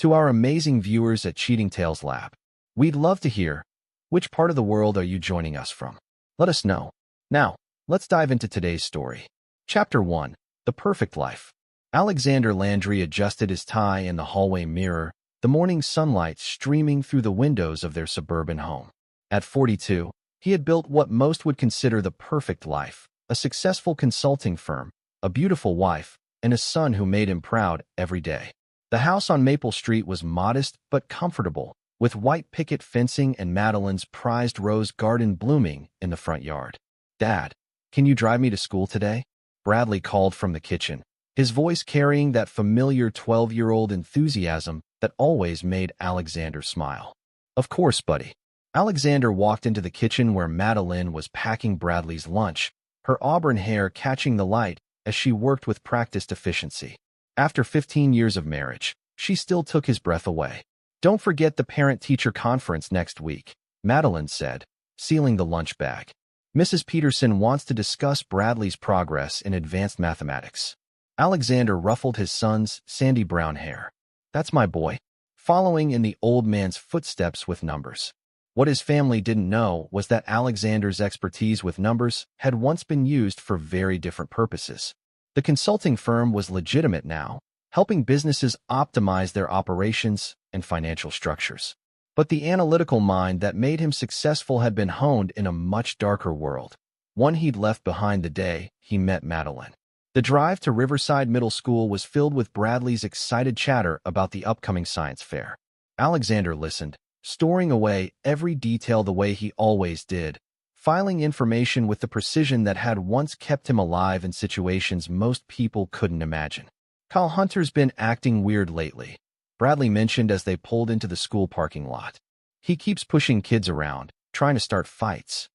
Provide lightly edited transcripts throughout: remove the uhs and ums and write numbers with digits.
To our amazing viewers at Cheating Tales Lab, we'd love to hear, which part of the world are you joining us from? Let us know. Now, let's dive into today's story. Chapter 1. The Perfect Life. Alexander Landry adjusted his tie in the hallway mirror, the morning sunlight streaming through the windows of their suburban home. At 42, he had built what most would consider the perfect life: a successful consulting firm, a beautiful wife, and a son who made him proud every day. The house on Maple Street was modest but comfortable, with white picket fencing and Madeline's prized rose garden blooming in the front yard. "Dad, can you drive me to school today?" Bradley called from the kitchen, his voice carrying that familiar 12-year-old enthusiasm that always made Alexander smile. "Of course, buddy." Alexander walked into the kitchen where Madeline was packing Bradley's lunch, her auburn hair catching the light as she worked with practiced efficiency. After 15 years of marriage, she still took his breath away. "Don't forget the parent-teacher conference next week," Madeline said, sealing the lunch bag. "Mrs. Peterson wants to discuss Bradley's progress in advanced mathematics." Alexander ruffled his son's sandy brown hair. "That's my boy," following in the old man's footsteps with numbers. What his family didn't know was that Alexander's expertise with numbers had once been used for very different purposes. The consulting firm was legitimate now, helping businesses optimize their operations and financial structures. But the analytical mind that made him successful had been honed in a much darker world, one he'd left behind the day he met Madeline. The drive to Riverside Middle School was filled with Bradley's excited chatter about the upcoming science fair. Alexander listened, storing away every detail the way he always did, filing information with the precision that had once kept him alive in situations most people couldn't imagine. "Kyle Hunter's been acting weird lately," Bradley mentioned as they pulled into the school parking lot. "He keeps pushing kids around, trying to start fights."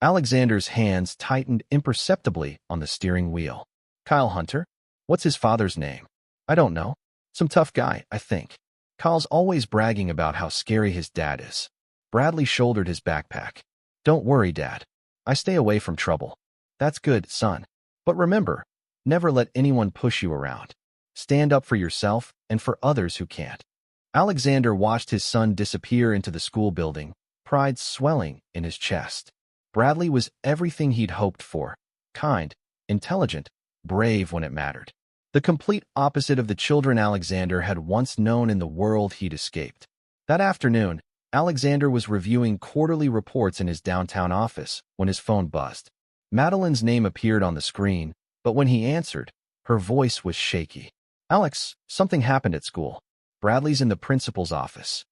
Alexander's hands tightened imperceptibly on the steering wheel. "Kyle Hunter? What's his father's name?" "I don't know. Some tough guy, I think. Kyle's always bragging about how scary his dad is." Bradley shouldered his backpack. "Don't worry, Dad. I stay away from trouble." "That's good, son. But remember, never let anyone push you around. Stand up for yourself and for others who can't." Alexander watched his son disappear into the school building, pride swelling in his chest. Bradley was everything he'd hoped for: kind, intelligent, brave when it mattered. The complete opposite of the children Alexander had once known in the world he'd escaped. That afternoon, Alexander was reviewing quarterly reports in his downtown office when his phone buzzed. Madeline's name appeared on the screen, but when he answered, her voice was shaky. "Alex, something happened at school. Bradley's in the principal's office."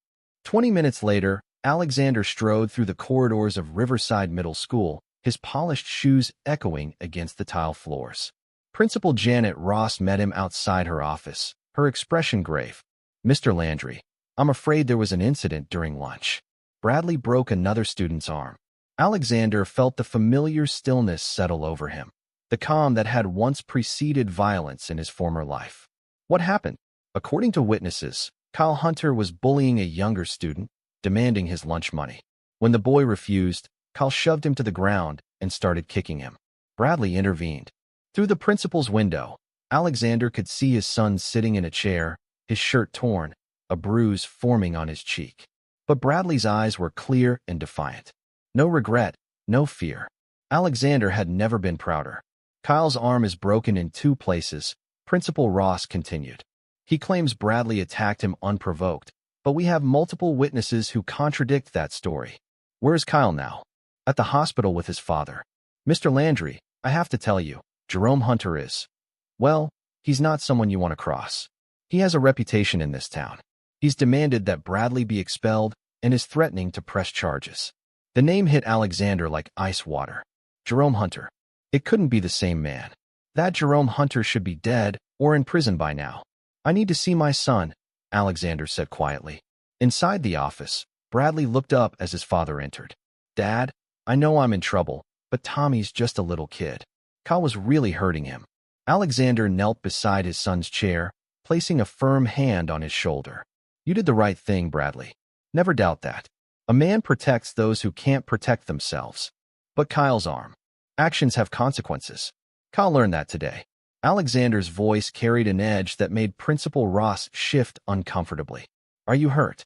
20 minutes later, Alexander strode through the corridors of Riverside Middle School, his polished shoes echoing against the tile floors. Principal Janet Ross met him outside her office, her expression grave. "Mr. Landry, I'm afraid there was an incident during lunch." Bradley broke another student's arm. Alexander felt the familiar stillness settle over him, the calm that had once preceded violence in his former life. "What happened?" According to witnesses, Kyle Hunter was bullying a younger student, demanding his lunch money. When the boy refused, Kyle shoved him to the ground and started kicking him. Bradley intervened. Through the principal's window, Alexander could see his son sitting in a chair, his shirt torn, a bruise forming on his cheek. But Bradley's eyes were clear and defiant. No regret, no fear. Alexander had never been prouder. "Kyle's arm is broken in 2 places," Principal Ross continued. "He claims Bradley attacked him unprovoked, but we have multiple witnesses who contradict that story." "Where's Kyle now?" "At the hospital with his father." "Mr. Landry, I have to tell you, Jerome Hunter is, well, he's not someone you want to cross. He has a reputation in this town. He's demanded that Bradley be expelled and is threatening to press charges." The name hit Alexander like ice water. Jerome Hunter. It couldn't be the same man. That Jerome Hunter should be dead or in prison by now. "I need to see my son," Alexander said quietly. Inside the office, Bradley looked up as his father entered. "Dad, I know I'm in trouble, but Tommy's just a little kid. Kyle was really hurting him." Alexander knelt beside his son's chair, placing a firm hand on his shoulder. "You did the right thing, Bradley. Never doubt that. A man protects those who can't protect themselves." But Kyle's arm. Actions have consequences. Kyle learned that today. Alexander's voice carried an edge that made Principal Ross shift uncomfortably. Are you hurt?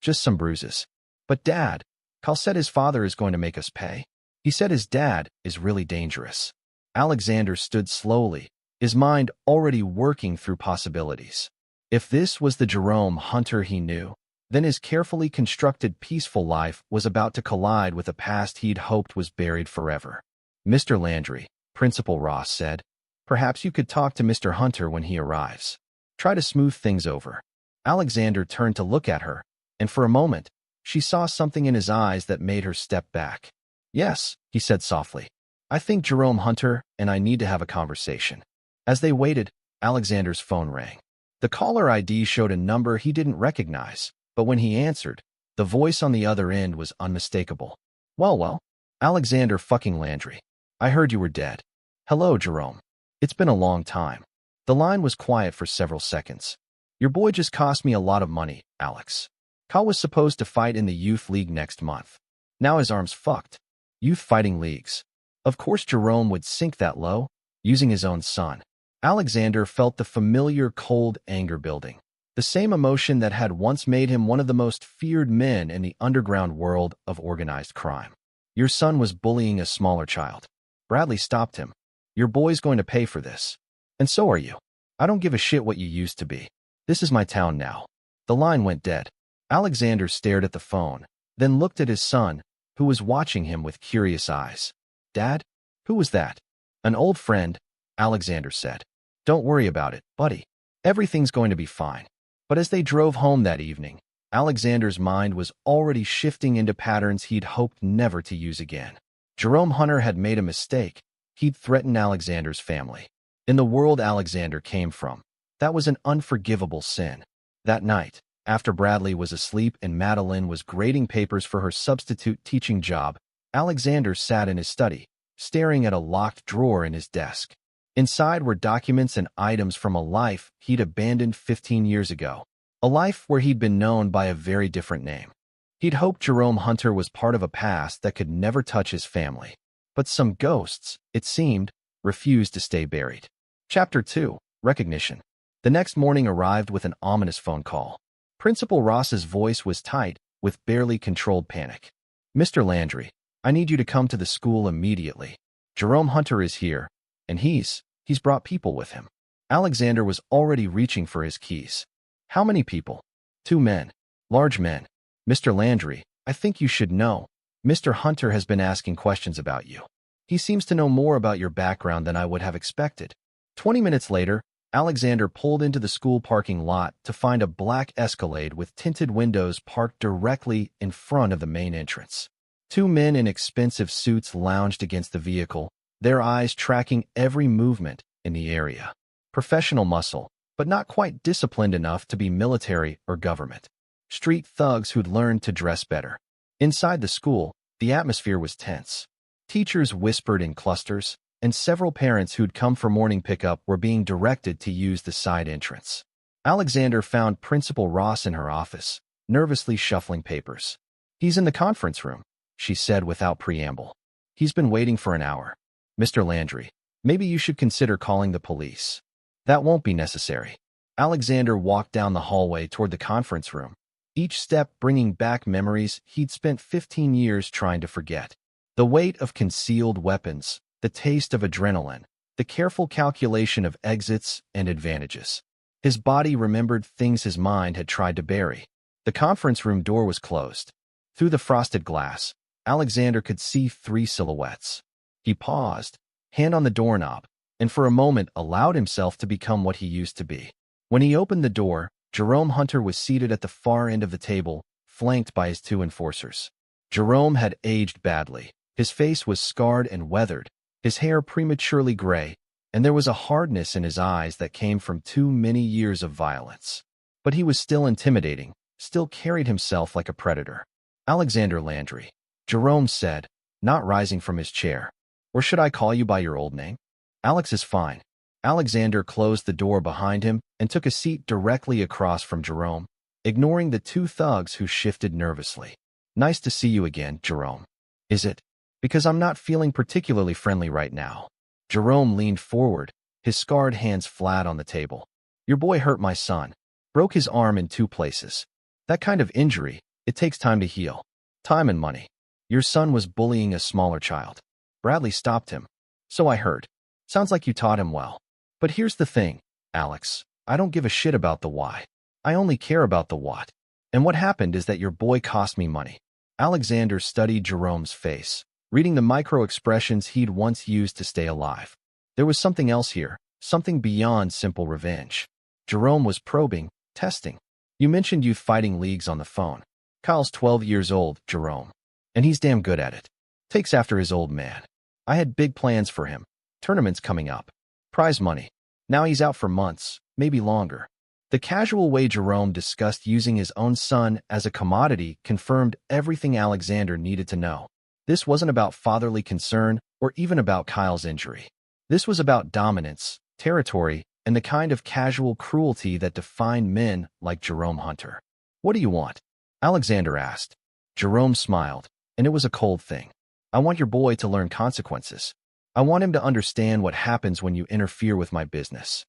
Just some bruises. But Dad, Cal said his father is going to make us pay. He said his dad is really dangerous. Alexander stood slowly, his mind already working through possibilities. If this was the Jerome Hunter he knew, then his carefully constructed peaceful life was about to collide with a past he'd hoped was buried forever. Mr. Landry, Principal Ross said, perhaps you could talk to Mr. Hunter when he arrives. Try to smooth things over. Alexander turned to look at her, and for a moment, she saw something in his eyes that made her step back. Yes, he said softly. I think Jerome Hunter and I need to have a conversation. As they waited, Alexander's phone rang. The caller ID showed a number he didn't recognize, but when he answered, the voice on the other end was unmistakable. Well, Alexander fucking Landry. I heard you were dead. Hello, Jerome. It's been a long time. The line was quiet for several seconds. Your boy just cost me a lot of money, Alex. Cal was supposed to fight in the youth league next month. Now his arm's fucked. Youth fighting leagues. Of course Jerome would sink that low, using his own son. Alexander felt the familiar cold anger building, the same emotion that had once made him one of the most feared men in the underground world of organized crime. Your son was bullying a smaller child. Bradley stopped him. Your boy's going to pay for this. And so are you. I don't give a shit what you used to be. This is my town now. The line went dead. Alexander stared at the phone, then looked at his son, who was watching him with curious eyes. Dad? Who was that? An old friend, Alexander said. Don't worry about it, buddy. Everything's going to be fine. But as they drove home that evening, Alexander's mind was already shifting into patterns he'd hoped never to use again. Jerome Hunter had made a mistake. He'd threatened Alexander's family. In the world Alexander came from, that was an unforgivable sin. That night, after Bradley was asleep and Madeline was grading papers for her substitute teaching job, Alexander sat in his study, staring at a locked drawer in his desk. Inside were documents and items from a life he'd abandoned 15 years ago, a life where he'd been known by a very different name. He'd hoped Jerome Hunter was part of a past that could never touch his family. But some ghosts, it seemed, refused to stay buried. Chapter 2, Recognition. The next morning arrived with an ominous phone call. Principal Ross's voice was tight, with barely controlled panic. Mr. Landry, I need you to come to the school immediately. Jerome Hunter is here, and he's brought people with him. Alexander was already reaching for his keys. How many people? 2 men. Large men. Mr. Landry, I think you should know. Mr. Hunter has been asking questions about you. He seems to know more about your background than I would have expected. 20 minutes later, Alexander pulled into the school parking lot to find a black Escalade with tinted windows parked directly in front of the main entrance. 2 men in expensive suits lounged against the vehicle, their eyes tracking every movement in the area. Professional muscle, but not quite disciplined enough to be military or government. Street thugs who'd learned to dress better. Inside the school, the atmosphere was tense. Teachers whispered in clusters, and several parents who'd come for morning pickup were being directed to use the side entrance. Alexander found Principal Ross in her office, nervously shuffling papers. He's in the conference room, she said without preamble. He's been waiting for an hour. Mr. Landry, maybe you should consider calling the police. That won't be necessary. Alexander walked down the hallway toward the conference room, each step bringing back memories he'd spent 15 years trying to forget. The weight of concealed weapons, the taste of adrenaline, the careful calculation of exits and advantages. His body remembered things his mind had tried to bury. The conference room door was closed. Through the frosted glass, Alexander could see 3 silhouettes. He paused, hand on the doorknob, and for a moment allowed himself to become what he used to be. When he opened the door, Jerome Hunter was seated at the far end of the table, flanked by his 2 enforcers. Jerome had aged badly. His face was scarred and weathered, his hair prematurely gray, and there was a hardness in his eyes that came from too many years of violence. But he was still intimidating, still carried himself like a predator. Alexander Landry, Jerome said, not rising from his chair. Or should I call you by your old name? Alex is fine. Alexander closed the door behind him and took a seat directly across from Jerome, ignoring the 2 thugs who shifted nervously. Nice to see you again, Jerome. Is it? Because I'm not feeling particularly friendly right now. Jerome leaned forward, his scarred hands flat on the table. Your boy hurt my son. Broke his arm in 2 places. That kind of injury, it takes time to heal. Time and money. Your son was bullying a smaller child. Bradley stopped him. So I heard. Sounds like you taught him well. But here's the thing, Alex. I don't give a shit about the why. I only care about the what. And what happened is that your boy cost me money. Alexander studied Jerome's face, reading the micro-expressions he'd once used to stay alive. There was something else here, something beyond simple revenge. Jerome was probing, testing. You mentioned youth fighting leagues on the phone. Kyle's 12 years old, Jerome. And he's damn good at it. Takes after his old man. I had big plans for him. Tournaments coming up. Prize money. Now he's out for months, maybe longer. The casual way Jerome discussed using his own son as a commodity confirmed everything Alexander needed to know. This wasn't about fatherly concern or even about Kyle's injury. This was about dominance, territory, and the kind of casual cruelty that defined men like Jerome Hunter. What do you want? Alexander asked. Jerome smiled, and it was a cold thing. I want your boy to learn consequences. I want him to understand what happens when you interfere with my business.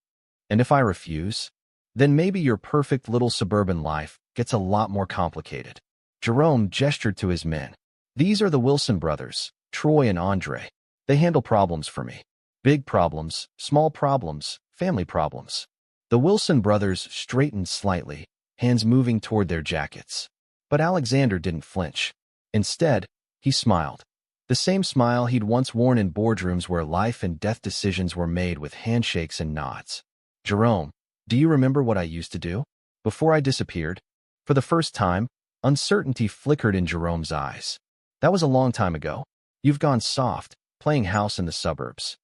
And if I refuse, then maybe your perfect little suburban life gets a lot more complicated. Jerome gestured to his men. These are the Wilson brothers, Troy and Andre. They handle problems for me. Big problems, small problems, family problems. The Wilson brothers straightened slightly, hands moving toward their jackets. But Alexander didn't flinch. Instead, he smiled. The same smile he'd once worn in boardrooms where life and death decisions were made with handshakes and nods. Jerome, do you remember what I used to do? Before I disappeared? For the first time, uncertainty flickered in Jerome's eyes. That was a long time ago. You've gone soft, playing house in the suburbs.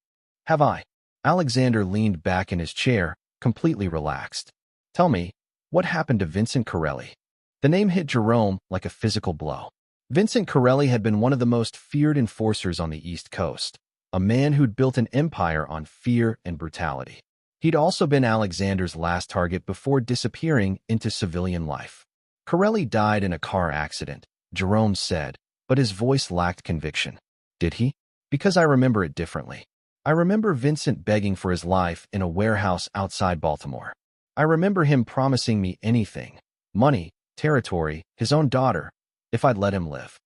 Have I? Alexander leaned back in his chair, completely relaxed. Tell me, what happened to Vincent Corelli? The name hit Jerome like a physical blow. Vincent Corelli had been one of the most feared enforcers on the East Coast, a man who'd built an empire on fear and brutality. He'd also been Alexander's last target before disappearing into civilian life. Corelli died in a car accident, Jerome said, but his voice lacked conviction. Did he? Because I remember it differently. I remember Vincent begging for his life in a warehouse outside Baltimore. I remember him promising me anything, money, territory, his own daughter, if I'd let him live.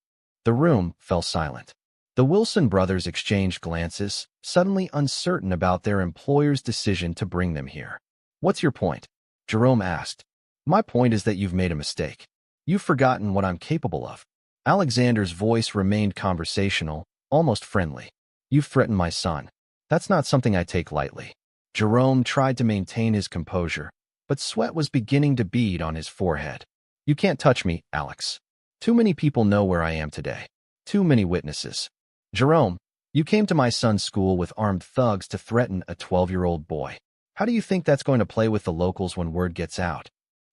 The room fell silent. The Wilson brothers exchanged glances, suddenly uncertain about their employer's decision to bring them here. What's your point? Jerome asked. My point is that you've made a mistake. You've forgotten what I'm capable of. Alexander's voice remained conversational, almost friendly. You've threatened my son. That's not something I take lightly. Jerome tried to maintain his composure, but sweat was beginning to bead on his forehead. You can't touch me, Alex. Too many people know where I am today. Too many witnesses. Jerome, you came to my son's school with armed thugs to threaten a 12-year-old boy. How do you think that's going to play with the locals when word gets out?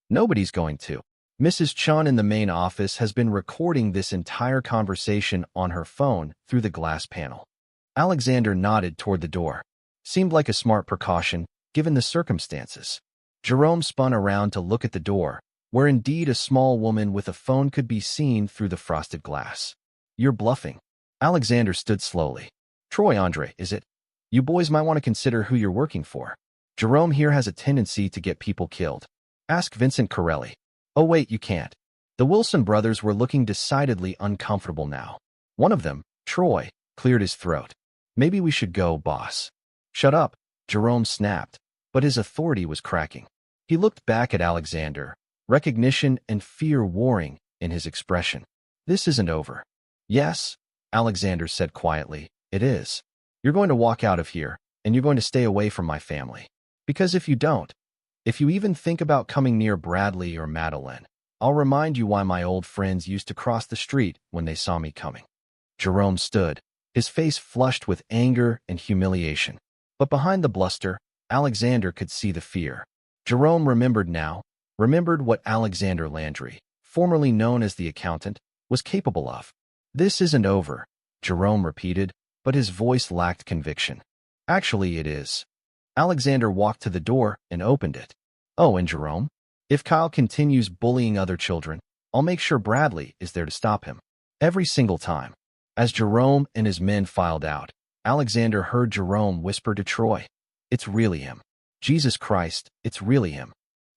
Nobody's going to. Mrs. Chun in the main office has been recording this entire conversation on her phone through the glass panel. Alexander nodded toward the door. Seemed like a smart precaution, given the circumstances. Jerome spun around to look at the door, where indeed a small woman with a phone could be seen through the frosted glass. You're bluffing. Alexander stood slowly. Troy, Andre, is it? You boys might want to consider who you're working for. Jerome here has a tendency to get people killed. Ask Vincent Corelli. Oh wait, you can't. The Wilson brothers were looking decidedly uncomfortable now. One of them, Troy, cleared his throat. Maybe we should go, boss. Shut up, Jerome snapped, but his authority was cracking. He looked back at Alexander, recognition and fear warring in his expression. This isn't over. Yes, Alexander said quietly, it is. You're going to walk out of here, and you're going to stay away from my family. Because if you don't, if you even think about coming near Bradley or Madeline, I'll remind you why my old friends used to cross the street when they saw me coming. Jerome stood, his face flushed with anger and humiliation. But behind the bluster, Alexander could see the fear. Jerome remembered now, remembered what Alexander Landry, formerly known as the accountant, was capable of. This isn't over, Jerome repeated, but his voice lacked conviction. Actually, it is. Alexander walked to the door and opened it. Oh, and Jerome? If Kyle continues bullying other children, I'll make sure Bradley is there to stop him. Every single time. As Jerome and his men filed out, Alexander heard Jerome whisper to Troy, it's really him. Jesus Christ, it's really him.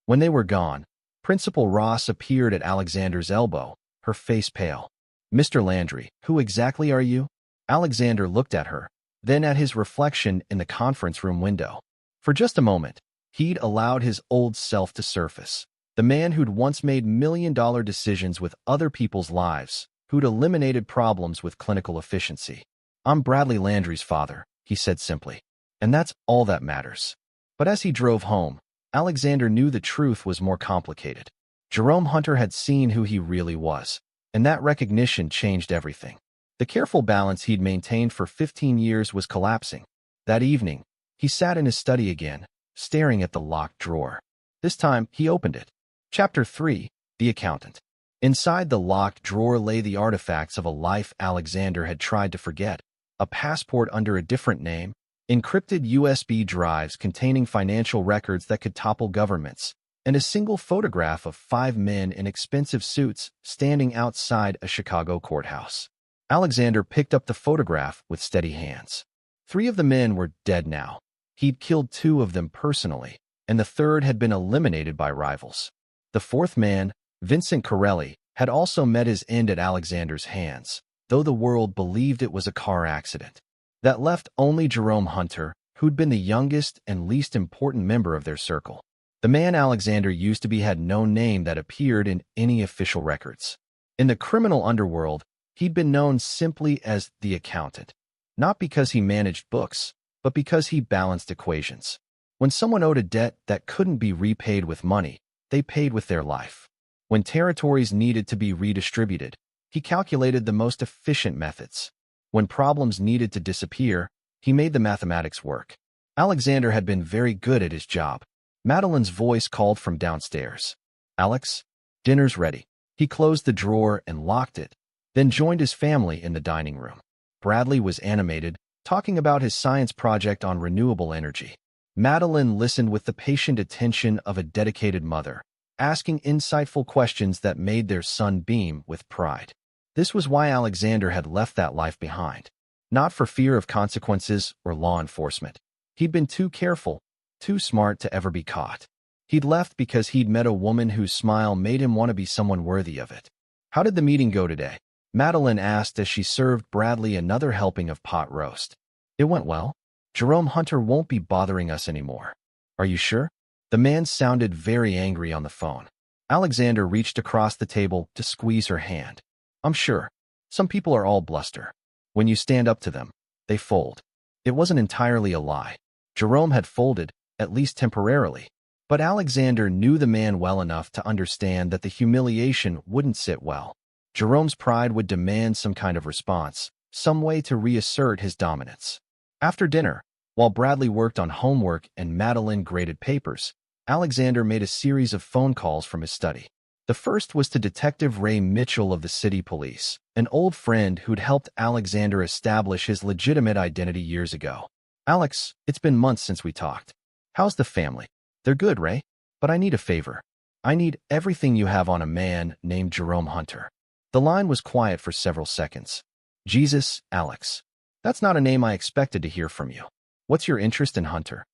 When they were gone, Principal Ross appeared at Alexander's elbow, her face pale. "Mr. Landry, who exactly are you?" Alexander looked at her, then at his reflection in the conference room window. For just a moment, he'd allowed his old self to surface. The man who'd once made million-dollar decisions with other people's lives, who'd eliminated problems with clinical efficiency. "I'm Bradley Landry's father," he said simply. "And that's all that matters." But as he drove home, Alexander knew the truth was more complicated. Jerome Hunter had seen who he really was, and that recognition changed everything. The careful balance he'd maintained for 15 years was collapsing. That evening, he sat in his study again, staring at the locked drawer. This time, he opened it. Chapter 3, The Accountant. Inside the locked drawer lay the artifacts of a life Alexander had tried to forget: a passport under a different name, encrypted USB drives containing financial records that could topple governments, and a single photograph of 5 men in expensive suits standing outside a Chicago courthouse. Alexander picked up the photograph with steady hands. 3 of the men were dead now. He'd killed 2 of them personally, and the third had been eliminated by rivals. The 4th man, Vincent Corelli, had also met his end at Alexander's hands, though the world believed it was a car accident. That left only Jerome Hunter, who'd been the youngest and least important member of their circle. The man Alexander used to be had no name that appeared in any official records. In the criminal underworld, he'd been known simply as the accountant, not because he managed books, but because he balanced equations. When someone owed a debt that couldn't be repaid with money, they paid with their life. When territories needed to be redistributed, he calculated the most efficient methods. When problems needed to disappear, he made the mathematics work. Alexander had been very good at his job. Madeline's voice called from downstairs. "Alex, dinner's ready." He closed the drawer and locked it, then joined his family in the dining room. Bradley was animated, talking about his science project on renewable energy. Madeline listened with the patient attention of a dedicated mother, asking insightful questions that made their son beam with pride. This was why Alexander had left that life behind. Not for fear of consequences or law enforcement. He'd been too careful, too smart to ever be caught. He'd left because he'd met a woman whose smile made him want to be someone worthy of it. "How did the meeting go today?" Madeline asked as she served Bradley another helping of pot roast. "It went well. Jerome Hunter won't be bothering us anymore." "Are you sure?" The man sounded very angry on the phone. Alexander reached across the table to squeeze her hand. "I'm sure. Some people are all bluster. When you stand up to them, they fold." It wasn't entirely a lie. Jerome had folded, at least temporarily. But Alexander knew the man well enough to understand that the humiliation wouldn't sit well. Jerome's pride would demand some kind of response, some way to reassert his dominance. After dinner, while Bradley worked on homework and Madeline graded papers, Alexander made a series of phone calls from his study. The first was to Detective Ray Mitchell of the city police, an old friend who'd helped Alexander establish his legitimate identity years ago. "Alex, it's been months since we talked. How's the family?" "They're good, Ray. But I need a favor. I need everything you have on a man named Jerome Hunter." The line was quiet for several seconds. "Jesus, Alex. That's not a name I expected to hear from you. What's your interest in Hunter?"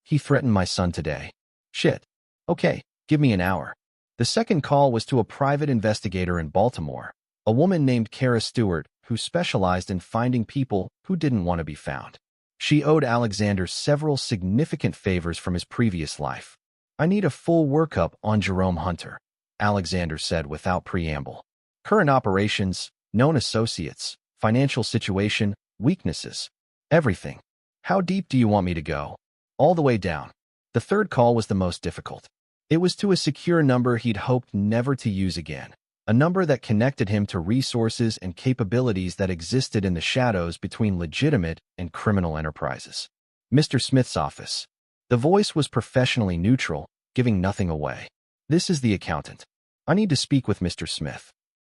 "He threatened my son today." "Shit. Okay, give me an hour." The second call was to a private investigator in Baltimore, a woman named Kara Stewart, who specialized in finding people who didn't want to be found. She owed Alexander several significant favors from his previous life. "I need a full workup on Jerome Hunter," Alexander said without preamble. "Current operations, known associates, financial situation, weaknesses. Everything. How deep do you want me to go?" "All the way down." The third call was the most difficult. It was to a secure number he'd hoped never to use again, a number that connected him to resources and capabilities that existed in the shadows between legitimate and criminal enterprises. "Mr. Smith's office." The voice was professionally neutral, giving nothing away. "This is the accountant. I need to speak with Mr. Smith."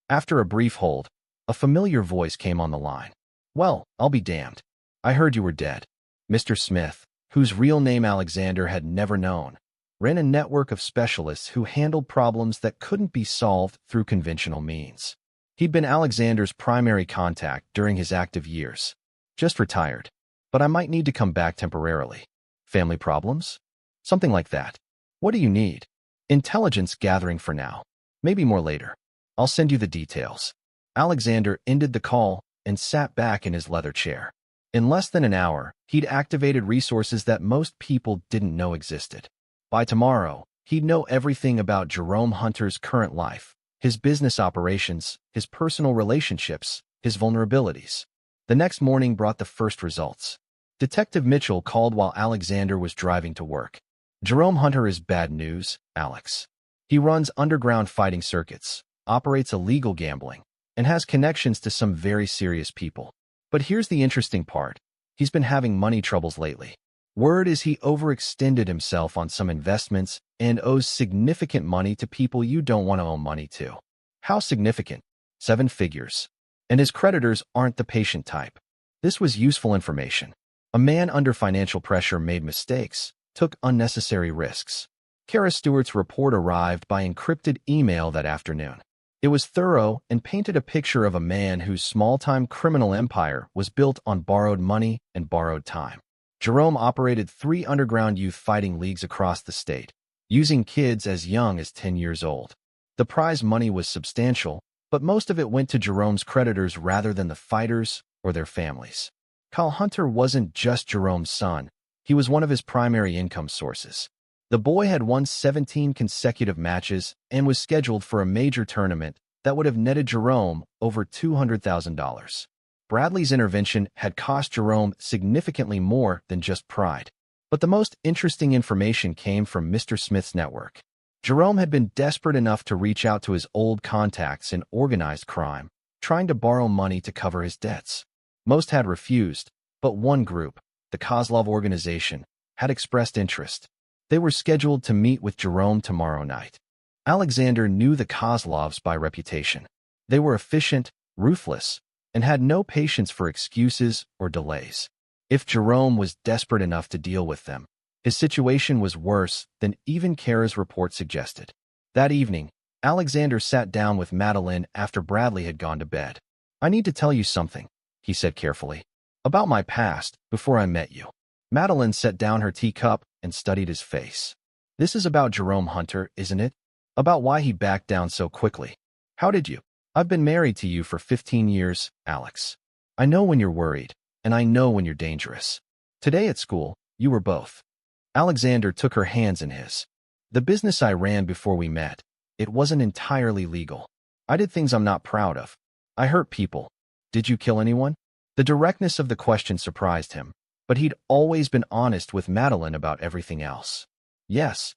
After a brief hold, a familiar voice came on the line. "Well, I'll be damned. I heard you were dead." Mr. Smith, whose real name Alexander had never known, ran a network of specialists who handled problems that couldn't be solved through conventional means. He'd been Alexander's primary contact during his active years. "Just retired. But I might need to come back temporarily." "Family problems?" "Something like that." "What do you need?" Intelligence gathering for now. Maybe more later. I'll send you the details. Alexander ended the call and sat back in his leather chair. In less than an hour, he'd activated resources that most people didn't know existed. By tomorrow, he'd know everything about Jerome Hunter's current life, his business operations, his personal relationships, his vulnerabilities. The next morning brought the first results. Detective Mitchell called while Alexander was driving to work. Jerome Hunter is bad news, Alex. He runs underground fighting circuits, operates illegal gambling, and has connections to some very serious people. But here's the interesting part. He's been having money troubles lately. Word is he overextended himself on some investments and owes significant money to people you don't want to owe money to. How significant? 7 figures. And his creditors aren't the patient type. This was useful information. A man under financial pressure made mistakes, took unnecessary risks. Kara Stewart's report arrived by encrypted email that afternoon. It was thorough and painted a picture of a man whose small-time criminal empire was built on borrowed money and borrowed time. Jerome operated 3 underground youth fighting leagues across the state, using kids as young as 10 years old. The prize money was substantial, but most of it went to Jerome's creditors rather than the fighters or their families. Kyle Hunter wasn't just Jerome's son, he was one of his primary income sources. The boy had won 17 consecutive matches and was scheduled for a major tournament that would have netted Jerome over $200,000. Bradley's intervention had cost Jerome significantly more than just pride. But the most interesting information came from Mr. Smith's network. Jerome had been desperate enough to reach out to his old contacts in organized crime, trying to borrow money to cover his debts. Most had refused, but one group, the Kozlov organization, had expressed interest. They were scheduled to meet with Jerome tomorrow night. Alexander knew the Kozlovs by reputation. They were efficient, ruthless, and had no patience for excuses or delays. If Jerome was desperate enough to deal with them, his situation was worse than even Kara's report suggested. That evening, Alexander sat down with Madeline after Bradley had gone to bed. "I need to tell you something," he said carefully, "about my past before I met you." Madeline set down her teacup and studied his face. "This is about Jerome Hunter, isn't it? About why he backed down so quickly. How did you? I've been married to you for 15 years, Alex. I know when you're worried, and I know when you're dangerous. Today at school, you were both." Alexander took her hands in his. "The business I ran before we met, it wasn't entirely legal. I did things I'm not proud of. I hurt people. Did you kill anyone?" The directness of the question surprised him, but he'd always been honest with Madeline about everything else. "Yes."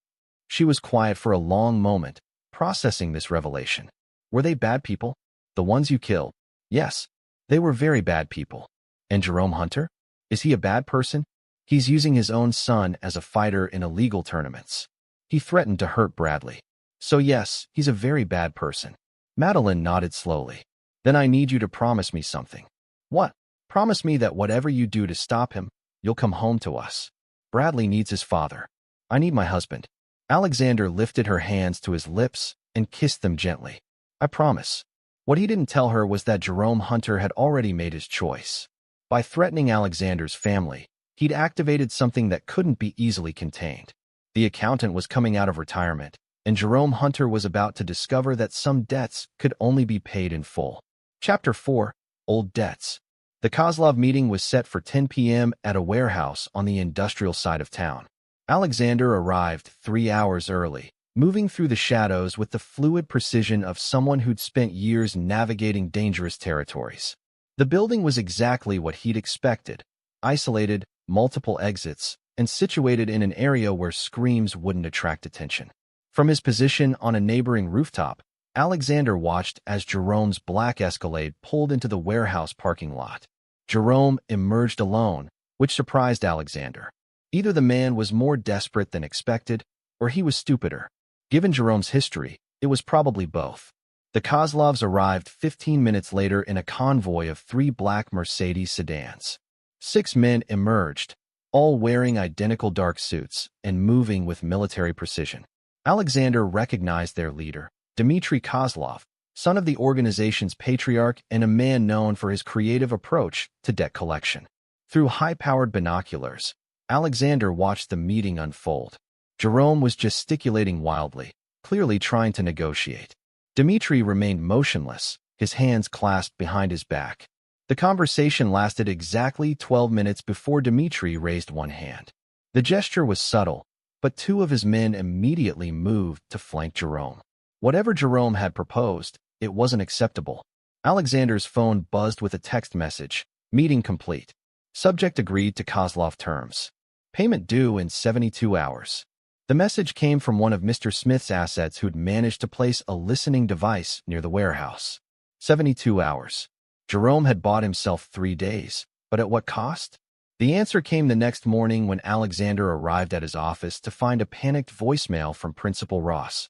She was quiet for a long moment, processing this revelation. "Were they bad people? The ones you killed?" "Yes. They were very bad people." "And Jerome Hunter? Is he a bad person?" "He's using his own son as a fighter in illegal tournaments. He threatened to hurt Bradley. So yes, he's a very bad person." Madeline nodded slowly. "Then I need you to promise me something." "What?" "Promise me that whatever you do to stop him, you'll come home to us. Bradley needs his father. I need my husband." Alexander lifted her hands to his lips and kissed them gently. "I promise." What he didn't tell her was that Jerome Hunter had already made his choice. By threatening Alexander's family, he'd activated something that couldn't be easily contained. The accountant was coming out of retirement, and Jerome Hunter was about to discover that some debts could only be paid in full. Chapter 4: Old Debts. The Kozlov meeting was set for 10 p.m. at a warehouse on the industrial side of town. Alexander arrived 3 hours early, moving through the shadows with the fluid precision of someone who'd spent years navigating dangerous territories. The building was exactly what he'd expected: isolated, multiple exits, and situated in an area where screams wouldn't attract attention. From his position on a neighboring rooftop, Alexander watched as Jerome's black Escalade pulled into the warehouse parking lot. Jerome emerged alone, which surprised Alexander. Either the man was more desperate than expected, or he was stupider. Given Jerome's history, it was probably both. The Kozlovs arrived 15 minutes later in a convoy of 3 black Mercedes sedans. 6 men emerged, all wearing identical dark suits and moving with military precision. Alexander recognized their leader, Dmitry Kozlov, son of the organization's patriarch and a man known for his creative approach to debt collection. Through high-powered binoculars, Alexander watched the meeting unfold. Jerome was gesticulating wildly, clearly trying to negotiate. Dmitri remained motionless, his hands clasped behind his back. The conversation lasted exactly 12 minutes before Dmitri raised one hand. The gesture was subtle, but two of his men immediately moved to flank Jerome. Whatever Jerome had proposed, it wasn't acceptable. Alexander's phone buzzed with a text message. Meeting complete. Subject agreed to Kozlov terms. Payment due in 72 hours. The message came from one of Mr. Smith's assets who'd managed to place a listening device near the warehouse. 72 hours. Jerome had bought himself 3 days, but at what cost? The answer came the next morning when Alexander arrived at his office to find a panicked voicemail from Principal Ross.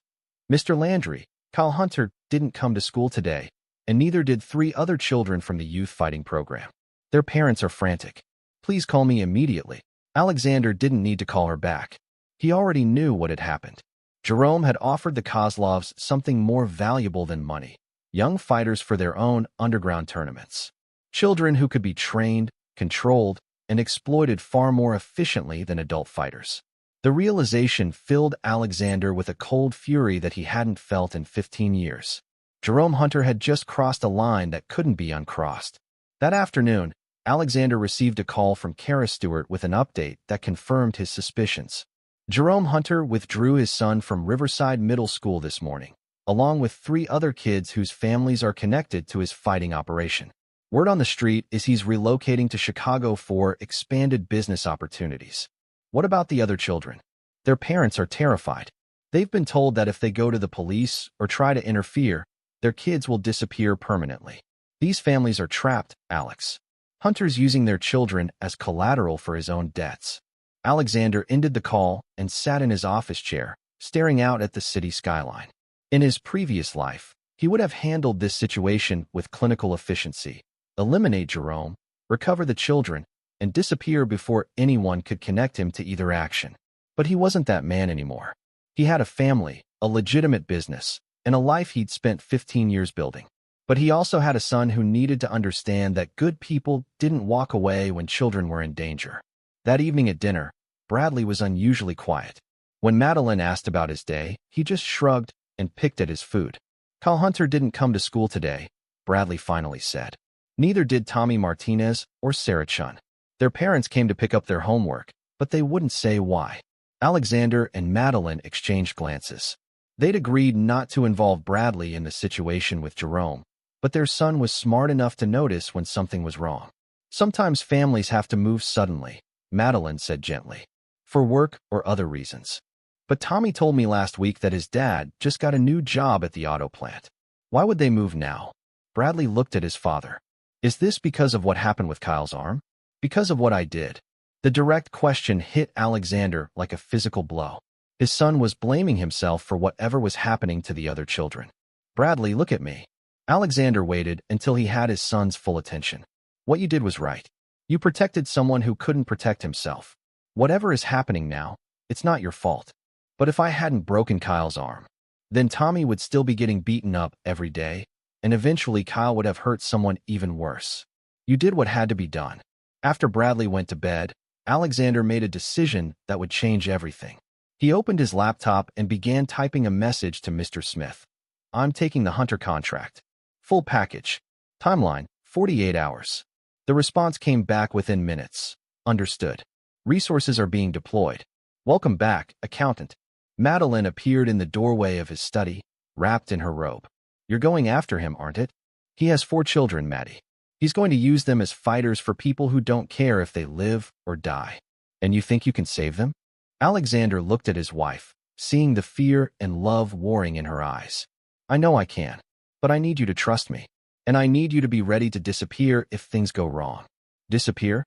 Mr. Landry, Kyle Hunter didn't come to school today, and neither did 3 other children from the youth fighting program. Their parents are frantic. Please call me immediately. Alexander didn't need to call her back. He already knew what had happened. Jerome had offered the Kozlovs something more valuable than money: young fighters for their own underground tournaments. Children who could be trained, controlled, and exploited far more efficiently than adult fighters. The realization filled Alexander with a cold fury that he hadn't felt in 15 years. Jerome Hunter had just crossed a line that couldn't be uncrossed. That afternoon, Alexander received a call from Kara Stewart with an update that confirmed his suspicions. Jerome Hunter withdrew his son from Riverside Middle School this morning, along with 3 other kids whose families are connected to his fighting operation. Word on the street is he's relocating to Chicago for expanded business opportunities. What about the other children? Their parents are terrified. They've been told that if they go to the police or try to interfere, their kids will disappear permanently. These families are trapped, Alex. Hunter's using their children as collateral for his own debts. Alexander ended the call and sat in his office chair, staring out at the city skyline. In his previous life, he would have handled this situation with clinical efficiency. Eliminate Jerome, recover the children, and disappear before anyone could connect him to either action. But he wasn't that man anymore. He had a family, a legitimate business, and a life he'd spent 15 years building. But he also had a son who needed to understand that good people didn't walk away when children were in danger. That evening at dinner, Bradley was unusually quiet. When Madeline asked about his day, he just shrugged and picked at his food. Kyle Hunter didn't come to school today, Bradley finally said. Neither did Tommy Martinez or Sarah Chun. Their parents came to pick up their homework, but they wouldn't say why. Alexander and Madeline exchanged glances. They'd agreed not to involve Bradley in the situation with Jerome, but their son was smart enough to notice when something was wrong. Sometimes families have to move suddenly, Madeline said gently, for work or other reasons. But Tommy told me last week that his dad just got a new job at the auto plant. Why would they move now? Bradley looked at his father. Is this because of what happened with Kyle's arm? Because of what I did. The direct question hit Alexander like a physical blow. His son was blaming himself for whatever was happening to the other children. Bradley, look at me. Alexander waited until he had his son's full attention. What you did was right. You protected someone who couldn't protect himself. Whatever is happening now, it's not your fault. But if I hadn't broken Kyle's arm, then Tommy would still be getting beaten up every day, and eventually Kyle would have hurt someone even worse. You did what had to be done. After Bradley went to bed, Alexander made a decision that would change everything. He opened his laptop and began typing a message to Mr. Smith. I'm taking the Hunter contract. Full package. Timeline, 48 hours. The response came back within minutes. Understood. Resources are being deployed. Welcome back, accountant. Madeline appeared in the doorway of his study, wrapped in her robe. You're going after him, aren't it? He has 4 children, Maddie. He's going to use them as fighters for people who don't care if they live or die. And you think you can save them? Alexander looked at his wife, seeing the fear and love warring in her eyes. I know I can, but I need you to trust me. And I need you to be ready to disappear if things go wrong. Disappear?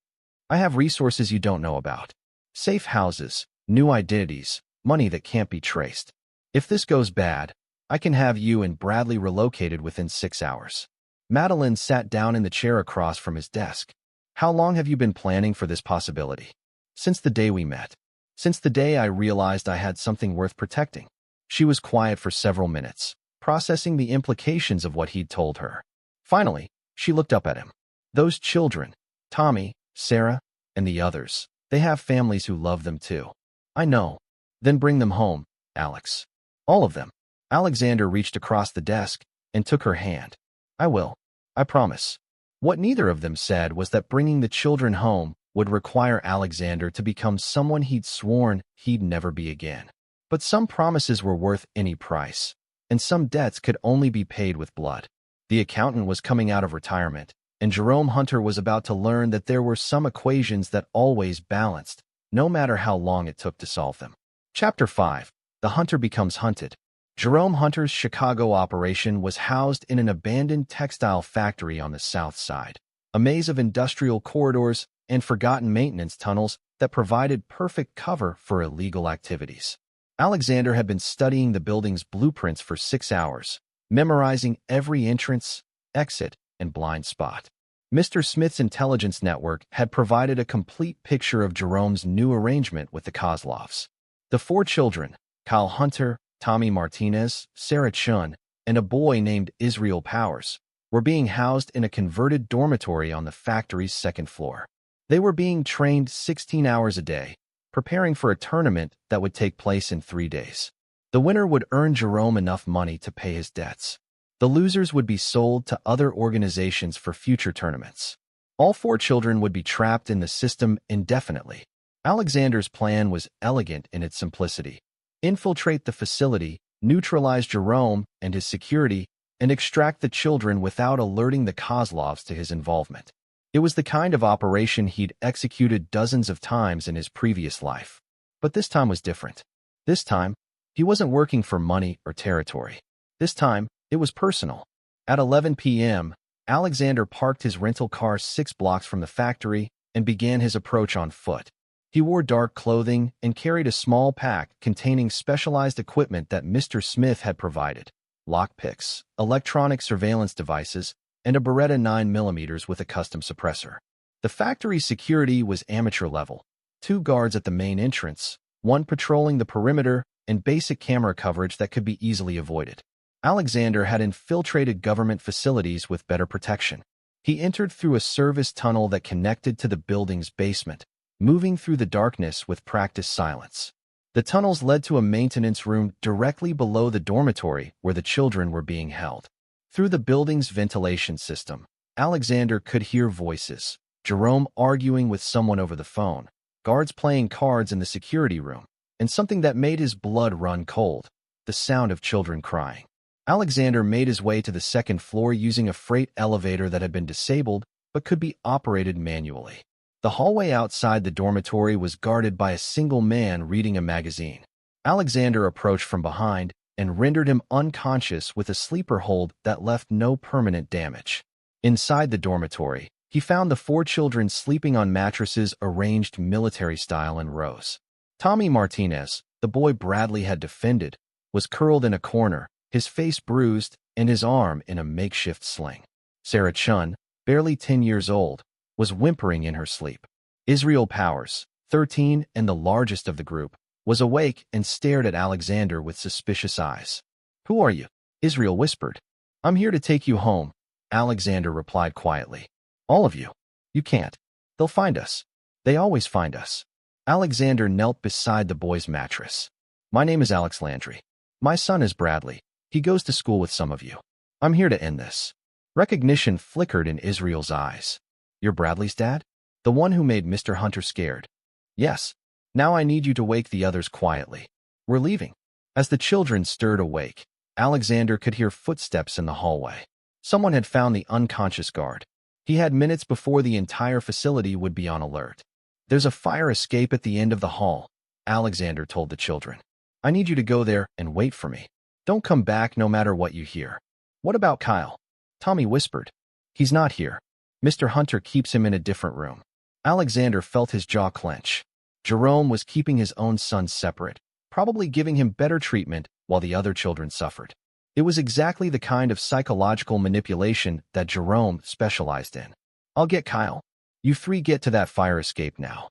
I have resources you don't know about. Safe houses, new identities, money that can't be traced. If this goes bad, I can have you and Bradley relocated within 6 hours. Madeline sat down in the chair across from his desk. How long have you been planning for this possibility? Since the day we met. Since the day I realized I had something worth protecting. She was quiet for several minutes, processing the implications of what he'd told her. Finally, she looked up at him. Those children, Tommy, Sarah, and the others, they have families who love them too. I know. Then bring them home, Alex. All of them. Alexander reached across the desk and took her hand. I will. I promise. What neither of them said was that bringing the children home would require Alexander to become someone he'd sworn he'd never be again. But some promises were worth any price, and some debts could only be paid with blood. The accountant was coming out of retirement, and Jerome Hunter was about to learn that there were some equations that always balanced, no matter how long it took to solve them. Chapter 5. The Hunter Becomes Hunted. Jerome Hunter's Chicago operation was housed in an abandoned textile factory on the south side, a maze of industrial corridors and forgotten maintenance tunnels that provided perfect cover for illegal activities. Alexander had been studying the building's blueprints for 6 hours, memorizing every entrance, exit, and blind spot. Mr. Smith's intelligence network had provided a complete picture of Jerome's new arrangement with the Kozlovs. The 4 children, Kyle Hunter, Tommy Martinez, Sarah Chun, and a boy named Israel Powers, were being housed in a converted dormitory on the factory's 2nd floor. They were being trained 16 hours a day, preparing for a tournament that would take place in 3 days. The winner would earn Jerome enough money to pay his debts. The losers would be sold to other organizations for future tournaments. All 4 children would be trapped in the system indefinitely. Alexander's plan was elegant in its simplicity. Infiltrate the facility, neutralize Jerome and his security, and extract the children without alerting the Kozlovs to his involvement. It was the kind of operation he'd executed dozens of times in his previous life. But this time was different. This time, he wasn't working for money or territory. This time, it was personal. At 11 p.m., Alexander parked his rental car 6 blocks from the factory and began his approach on foot. He wore dark clothing and carried a small pack containing specialized equipment that Mr. Smith had provided: lockpicks, electronic surveillance devices, and a Beretta 9mm with a custom suppressor. The factory's security was amateur level: 2 guards at the main entrance, 1 patrolling the perimeter, and basic camera coverage that could be easily avoided. Alexander had infiltrated government facilities with better protection. He entered through a service tunnel that connected to the building's basement, moving through the darkness with practiced silence. The tunnels led to a maintenance room directly below the dormitory where the children were being held. Through the building's ventilation system, Alexander could hear voices: Jerome arguing with someone over the phone, guards playing cards in the security room, and something that made his blood run cold: the sound of children crying. Alexander made his way to the 2nd floor using a freight elevator that had been disabled but could be operated manually. The hallway outside the dormitory was guarded by a single man reading a magazine. Alexander approached from behind and rendered him unconscious with a sleeper hold that left no permanent damage. Inside the dormitory, he found the 4 children sleeping on mattresses arranged military-style in rows. Tommy Martinez, the boy Bradley had defended, was curled in a corner, his face bruised and his arm in a makeshift sling. Sarah Chun, barely 10 years old, was whimpering in her sleep. Israel Powers, 13 and the largest of the group, was awake and stared at Alexander with suspicious eyes. "Who are you?" Israel whispered. "I'm here to take you home," Alexander replied quietly. "All of you? You can't. They'll find us. They always find us." Alexander knelt beside the boy's mattress. "My name is Alex Landry. My son is Bradley. He goes to school with some of you. I'm here to end this." Recognition flickered in Israel's eyes. "You're Bradley's dad? The one who made Mr. Hunter scared?" "Yes. Now I need you to wake the others quietly. We're leaving." As the children stirred awake, Alexander could hear footsteps in the hallway. Someone had found the unconscious guard. He had minutes before the entire facility would be on alert. "There's a fire escape at the end of the hall," Alexander told the children. "I need you to go there and wait for me. Don't come back no matter what you hear." "What about Kyle?" Tommy whispered. "He's not here. Mr. Hunter keeps him in a different room." Alexander felt his jaw clench. Jerome was keeping his own son separate, probably giving him better treatment while the other children suffered. It was exactly the kind of psychological manipulation that Jerome specialized in. "I'll get Kyle. You 3 get to that fire escape now."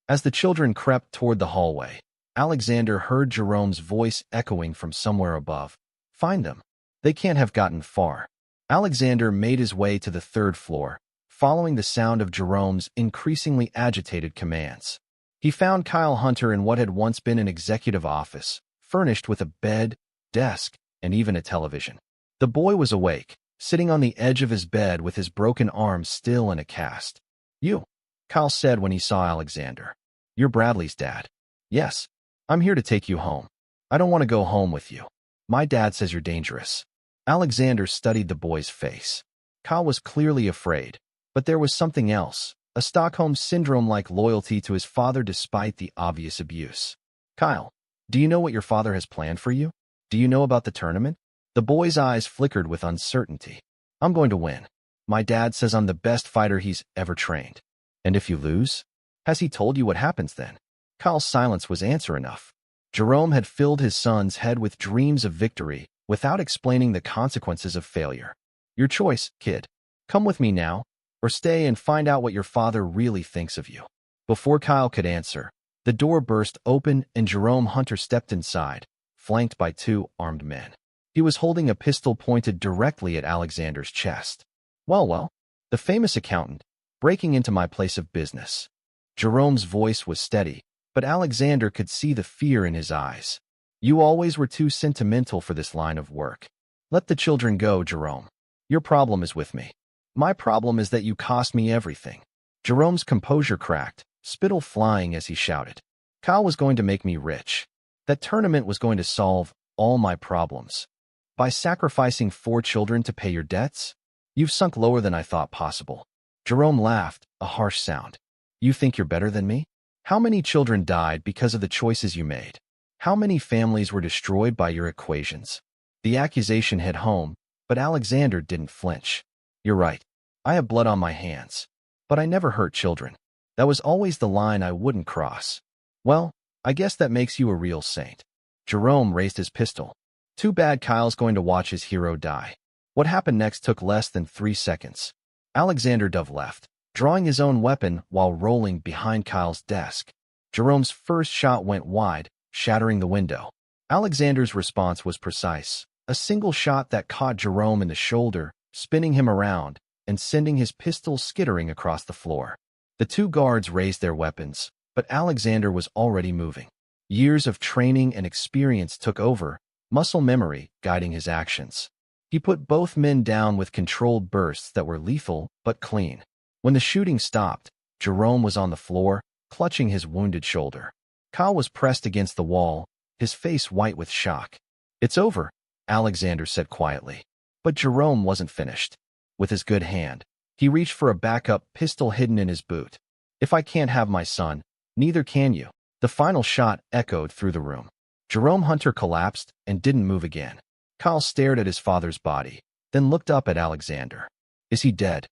As the children crept toward the hallway, Alexander heard Jerome's voice echoing from somewhere above. "Find them. They can't have gotten far." Alexander made his way to the 3rd floor, following the sound of Jerome's increasingly agitated commands. He found Kyle Hunter in what had once been an executive office, furnished with a bed, desk, and even a television. The boy was awake, sitting on the edge of his bed with his broken arm still in a cast. "You," Kyle said when he saw Alexander. "You're Bradley's dad." "Yes. I'm here to take you home. I don't want to go home with you. My dad says you're dangerous." Alexander studied the boy's face. Kyle was clearly afraid, but there was something else, a Stockholm Syndrome-like loyalty to his father despite the obvious abuse. "Kyle, do you know what your father has planned for you? Do you know about the tournament?" The boy's eyes flickered with uncertainty. "I'm going to win. My dad says I'm the best fighter he's ever trained." "And if you lose? Has he told you what happens then?" Kyle's silence was answer enough. Jerome had filled his son's head with dreams of victory without explaining the consequences of failure. "Your choice, kid. Come with me now, or stay and find out what your father really thinks of you." Before Kyle could answer, the door burst open and Jerome Hunter stepped inside, flanked by two armed men. He was holding a pistol pointed directly at Alexander's chest. Well, the famous accountant, breaking into my place of business." Jerome's voice was steady, but Alexander could see the fear in his eyes. "You always were too sentimental for this line of work. Let the children go, Jerome. Your problem is with me. My problem is that you cost me everything." Jerome's composure cracked, spittle flying as he shouted. "Kyle was going to make me rich. That tournament was going to solve all my problems. By sacrificing 4 children to pay your debts? You've sunk lower than I thought possible." Jerome laughed, a harsh sound. "You think you're better than me? How many children died because of the choices you made? How many families were destroyed by your equations?" The accusation hit home, but Alexander didn't flinch. "You're right. I have blood on my hands. But I never hurt children. That was always the line I wouldn't cross." "Well, I guess that makes you a real saint." Jerome raised his pistol. "Too bad Kyle's going to watch his hero die." What happened next took less than 3 seconds. Alexander dove left, drawing his own weapon while rolling behind Kyle's desk. Jerome's first shot went wide, shattering the window. Alexander's response was precise, a single shot that caught Jerome in the shoulder, spinning him around, and sending his pistol skittering across the floor. The 2 guards raised their weapons, but Alexander was already moving. Years of training and experience took over, muscle memory guiding his actions. He put both men down with controlled bursts that were lethal but clean. When the shooting stopped, Jerome was on the floor, clutching his wounded shoulder. Kyle was pressed against the wall, his face white with shock. "It's over," Alexander said quietly. But Jerome wasn't finished. With his good hand, he reached for a backup pistol hidden in his boot. "If I can't have my son, neither can you." The final shot echoed through the room. Jerome Hunter collapsed and didn't move again. Kyle stared at his father's body, then looked up at Alexander. "Is he dead?"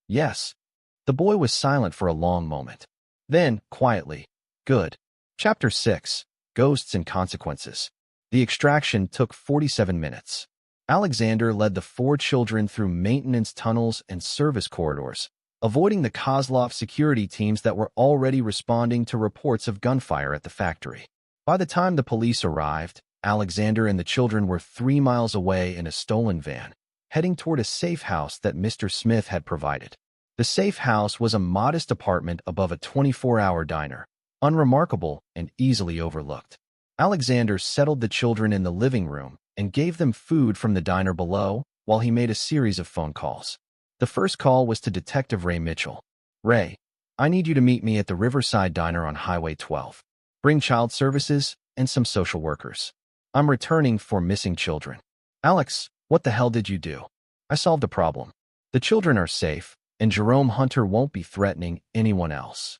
"Yes." The boy was silent for a long moment. Then, quietly, "Good." Chapter 6, Ghosts and Consequences. The extraction took 47 minutes. Alexander led the 4 children through maintenance tunnels and service corridors, avoiding the Kozlov security teams that were already responding to reports of gunfire at the factory. By the time the police arrived, Alexander and the children were 3 miles away in a stolen van, heading toward a safe house that Mr. Smith had provided. The safe house was a modest apartment above a 24-hour diner, unremarkable and easily overlooked. Alexander settled the children in the living room and gave them food from the diner below while he made a series of phone calls. The first call was to Detective Ray Mitchell. "Ray, I need you to meet me at the Riverside Diner on Highway 12. Bring child services and some social workers. I'm returning for missing children." "Alex, what the hell did you do?" "I solved a problem. The children are safe, and Jerome Hunter won't be threatening anyone else."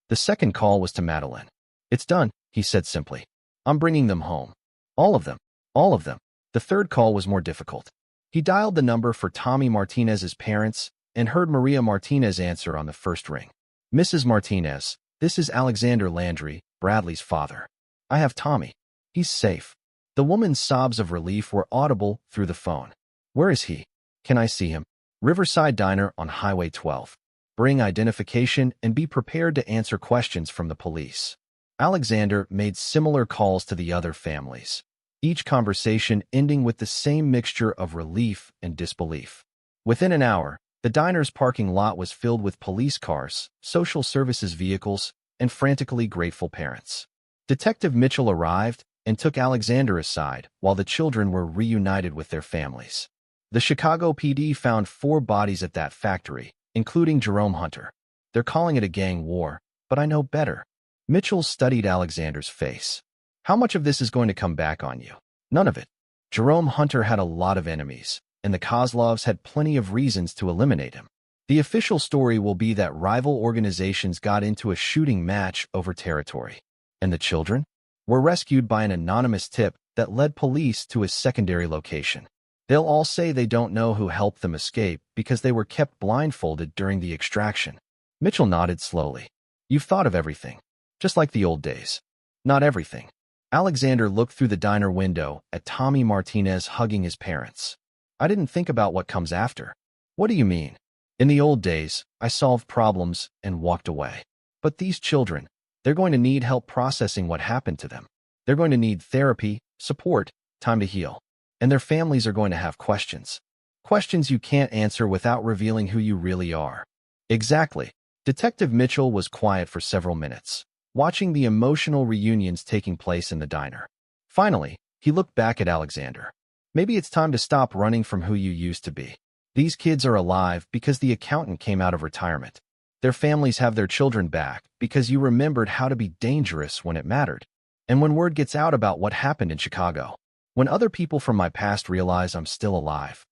The second call was to Madeline. "It's done," he said simply. "I'm bringing them home. All of them. All of them." The third call was more difficult. He dialed the number for Tommy Martinez's parents and heard Maria Martinez answer on the first ring. "Mrs. Martinez, this is Alexander Landry, Bradley's father. I have Tommy. He's safe." The woman's sobs of relief were audible through the phone. "Where is he? Can I see him?" "Riverside Diner on Highway 12. Bring identification and be prepared to answer questions from the police." Alexander made similar calls to the other families, each conversation ending with the same mixture of relief and disbelief. Within an hour, the diner's parking lot was filled with police cars, social services vehicles, and frantically grateful parents. Detective Mitchell arrived, and took Alexander aside while the children were reunited with their families. The Chicago PD found 4 bodies at that factory, including Jerome Hunter. They're calling it a gang war, but I know better. Mitchell studied Alexander's face. How much of this is going to come back on you? None of it. Jerome Hunter had a lot of enemies, and the Kozlovs had plenty of reasons to eliminate him. The official story will be that rival organizations got into a shooting match over territory. And the children were rescued by an anonymous tip that led police to a secondary location. They'll all say they don't know who helped them escape because they were kept blindfolded during the extraction. Mitchell nodded slowly. You've thought of everything. Just like the old days. Not everything. Alexander looked through the diner window at Tommy Martinez hugging his parents. I didn't think about what comes after. What do you mean? In the old days, I solved problems and walked away. But these children, they're going to need help processing what happened to them. They're going to need therapy, support, time to heal. And their families are going to have questions. Questions you can't answer without revealing who you really are. Exactly. Detective Mitchell was quiet for several minutes, watching the emotional reunions taking place in the diner. Finally, he looked back at Alexander. Maybe it's time to stop running from who you used to be. These kids are alive because the accountant came out of retirement. Their families have their children back because you remembered how to be dangerous when it mattered. And when word gets out about what happened in Chicago, when other people from my past realize I'm still alive,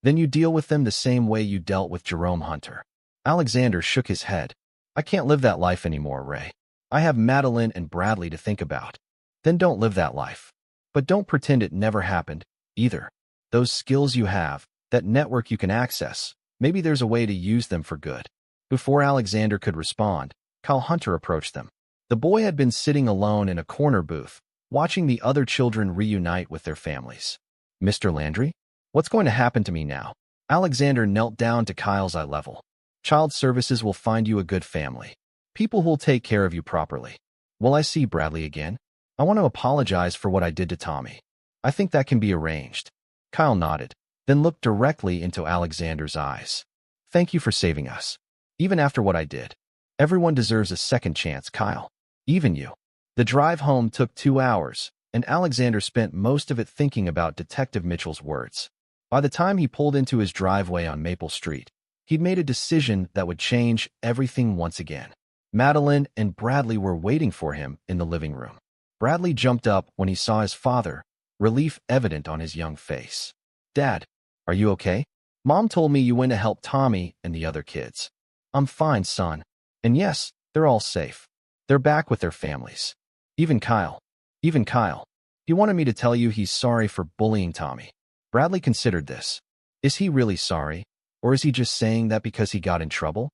then you deal with them the same way you dealt with Jerome Hunter. Alexander shook his head. I can't live that life anymore, Ray. I have Madeline and Bradley to think about. Then don't live that life. But don't pretend it never happened, either. Those skills you have, that network you can access, maybe there's a way to use them for good. Before Alexander could respond, Kyle Hunter approached them. The boy had been sitting alone in a corner booth, watching the other children reunite with their families. Mr. Landry? What's going to happen to me now? Alexander knelt down to Kyle's eye level. Child services will find you a good family. People who will take care of you properly. Will I see Bradley again? I want to apologize for what I did to Tommy. I think that can be arranged. Kyle nodded, then looked directly into Alexander's eyes. Thank you for saving us. Even after what I did. Everyone deserves a second chance, Kyle. Even you. The drive home took 2 hours, and Alexander spent most of it thinking about Detective Mitchell's words. By the time he pulled into his driveway on Maple Street, he'd made a decision that would change everything once again. Madeline and Bradley were waiting for him in the living room. Bradley jumped up when he saw his father, relief evident on his young face. Dad, are you okay? Mom told me you went to help Tommy and the other kids. I'm fine, son. And yes, they're all safe. They're back with their families. Even Kyle. He wanted me to tell you he's sorry for bullying Tommy. Bradley considered this. Is he really sorry? Or is he just saying that because he got in trouble?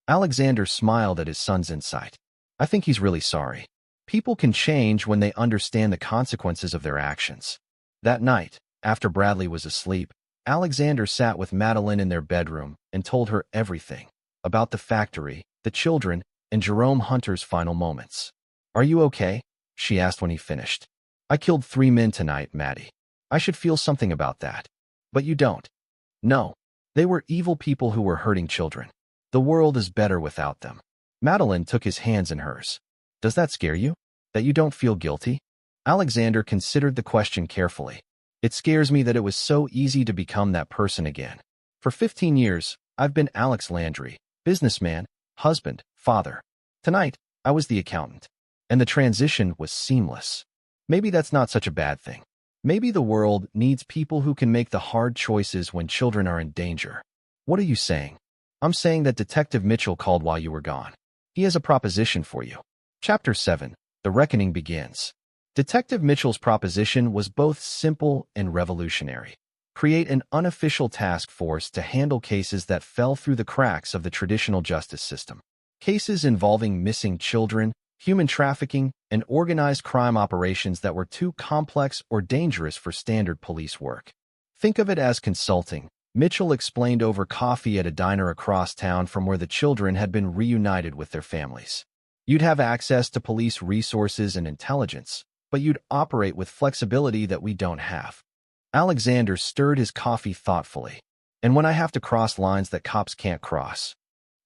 Alexander smiled at his son's insight. I think he's really sorry. People can change when they understand the consequences of their actions. That night, after Bradley was asleep, Alexander sat with Madeline in their bedroom and told her everything about the factory, the children, and Jerome Hunter's final moments. Are you okay? She asked when he finished. I killed 3 men tonight, Maddie. I should feel something about that. But you don't. No. They were evil people who were hurting children. The world is better without them. Madeline took his hands in hers. Does that scare you? That you don't feel guilty? Alexander considered the question carefully. It scares me that it was so easy to become that person again. For 15 years, I've been Alex Landry, businessman, husband, father. Tonight, I was the accountant. And the transition was seamless. Maybe that's not such a bad thing. Maybe the world needs people who can make the hard choices when children are in danger. What are you saying? I'm saying that Detective Mitchell called while you were gone. He has a proposition for you. Chapter 7. The Reckoning Begins. Detective Mitchell's proposition was both simple and revolutionary. Create an unofficial task force to handle cases that fell through the cracks of the traditional justice system. Cases involving missing children, human trafficking, and organized crime operations that were too complex or dangerous for standard police work. Think of it as consulting. Mitchell explained over coffee at a diner across town from where the children had been reunited with their families. You'd have access to police resources and intelligence, but you'd operate with flexibility that we don't have. Alexander stirred his coffee thoughtfully. And when I have to cross lines that cops can't cross?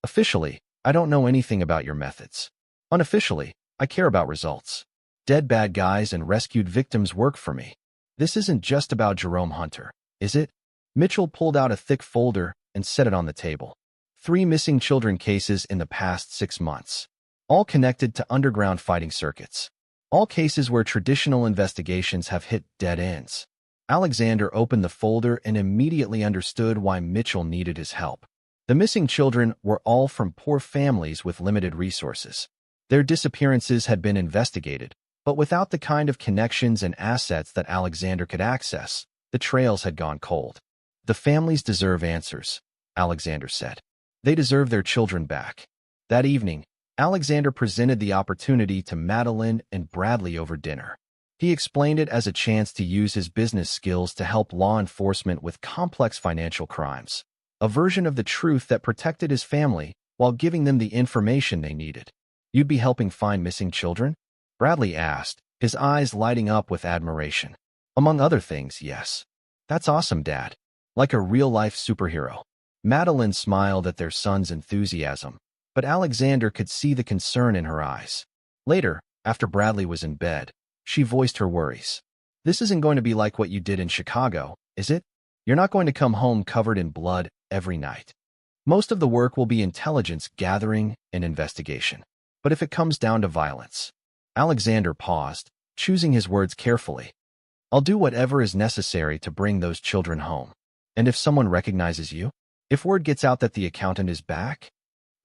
Officially, I don't know anything about your methods. Unofficially, I care about results. Dead bad guys and rescued victims work for me. This isn't just about Jerome Hunter, is it? Mitchell pulled out a thick folder and set it on the table. 3 missing children cases in the past 6 months. All connected to underground fighting circuits. All cases where traditional investigations have hit dead ends. Alexander opened the folder and immediately understood why Mitchell needed his help. The missing children were all from poor families with limited resources. Their disappearances had been investigated, but without the kind of connections and assets that Alexander could access, the trails had gone cold. The families deserve answers, Alexander said. They deserve their children back. That evening, Alexander presented the opportunity to Madeline and Bradley over dinner. He explained it as a chance to use his business skills to help law enforcement with complex financial crimes, a version of the truth that protected his family while giving them the information they needed. You'd be helping find missing children? Bradley asked, his eyes lighting up with admiration. Among other things, yes. That's awesome, Dad. Like a real-life superhero. Madeline smiled at their son's enthusiasm, but Alexander could see the concern in her eyes. Later, after Bradley was in bed, she voiced her worries. This isn't going to be like what you did in Chicago, is it? You're not going to come home covered in blood every night. Most of the work will be intelligence gathering and investigation. But if it comes down to violence, Alexander paused, choosing his words carefully. I'll do whatever is necessary to bring those children home. And if someone recognizes you, if word gets out that the accountant is back,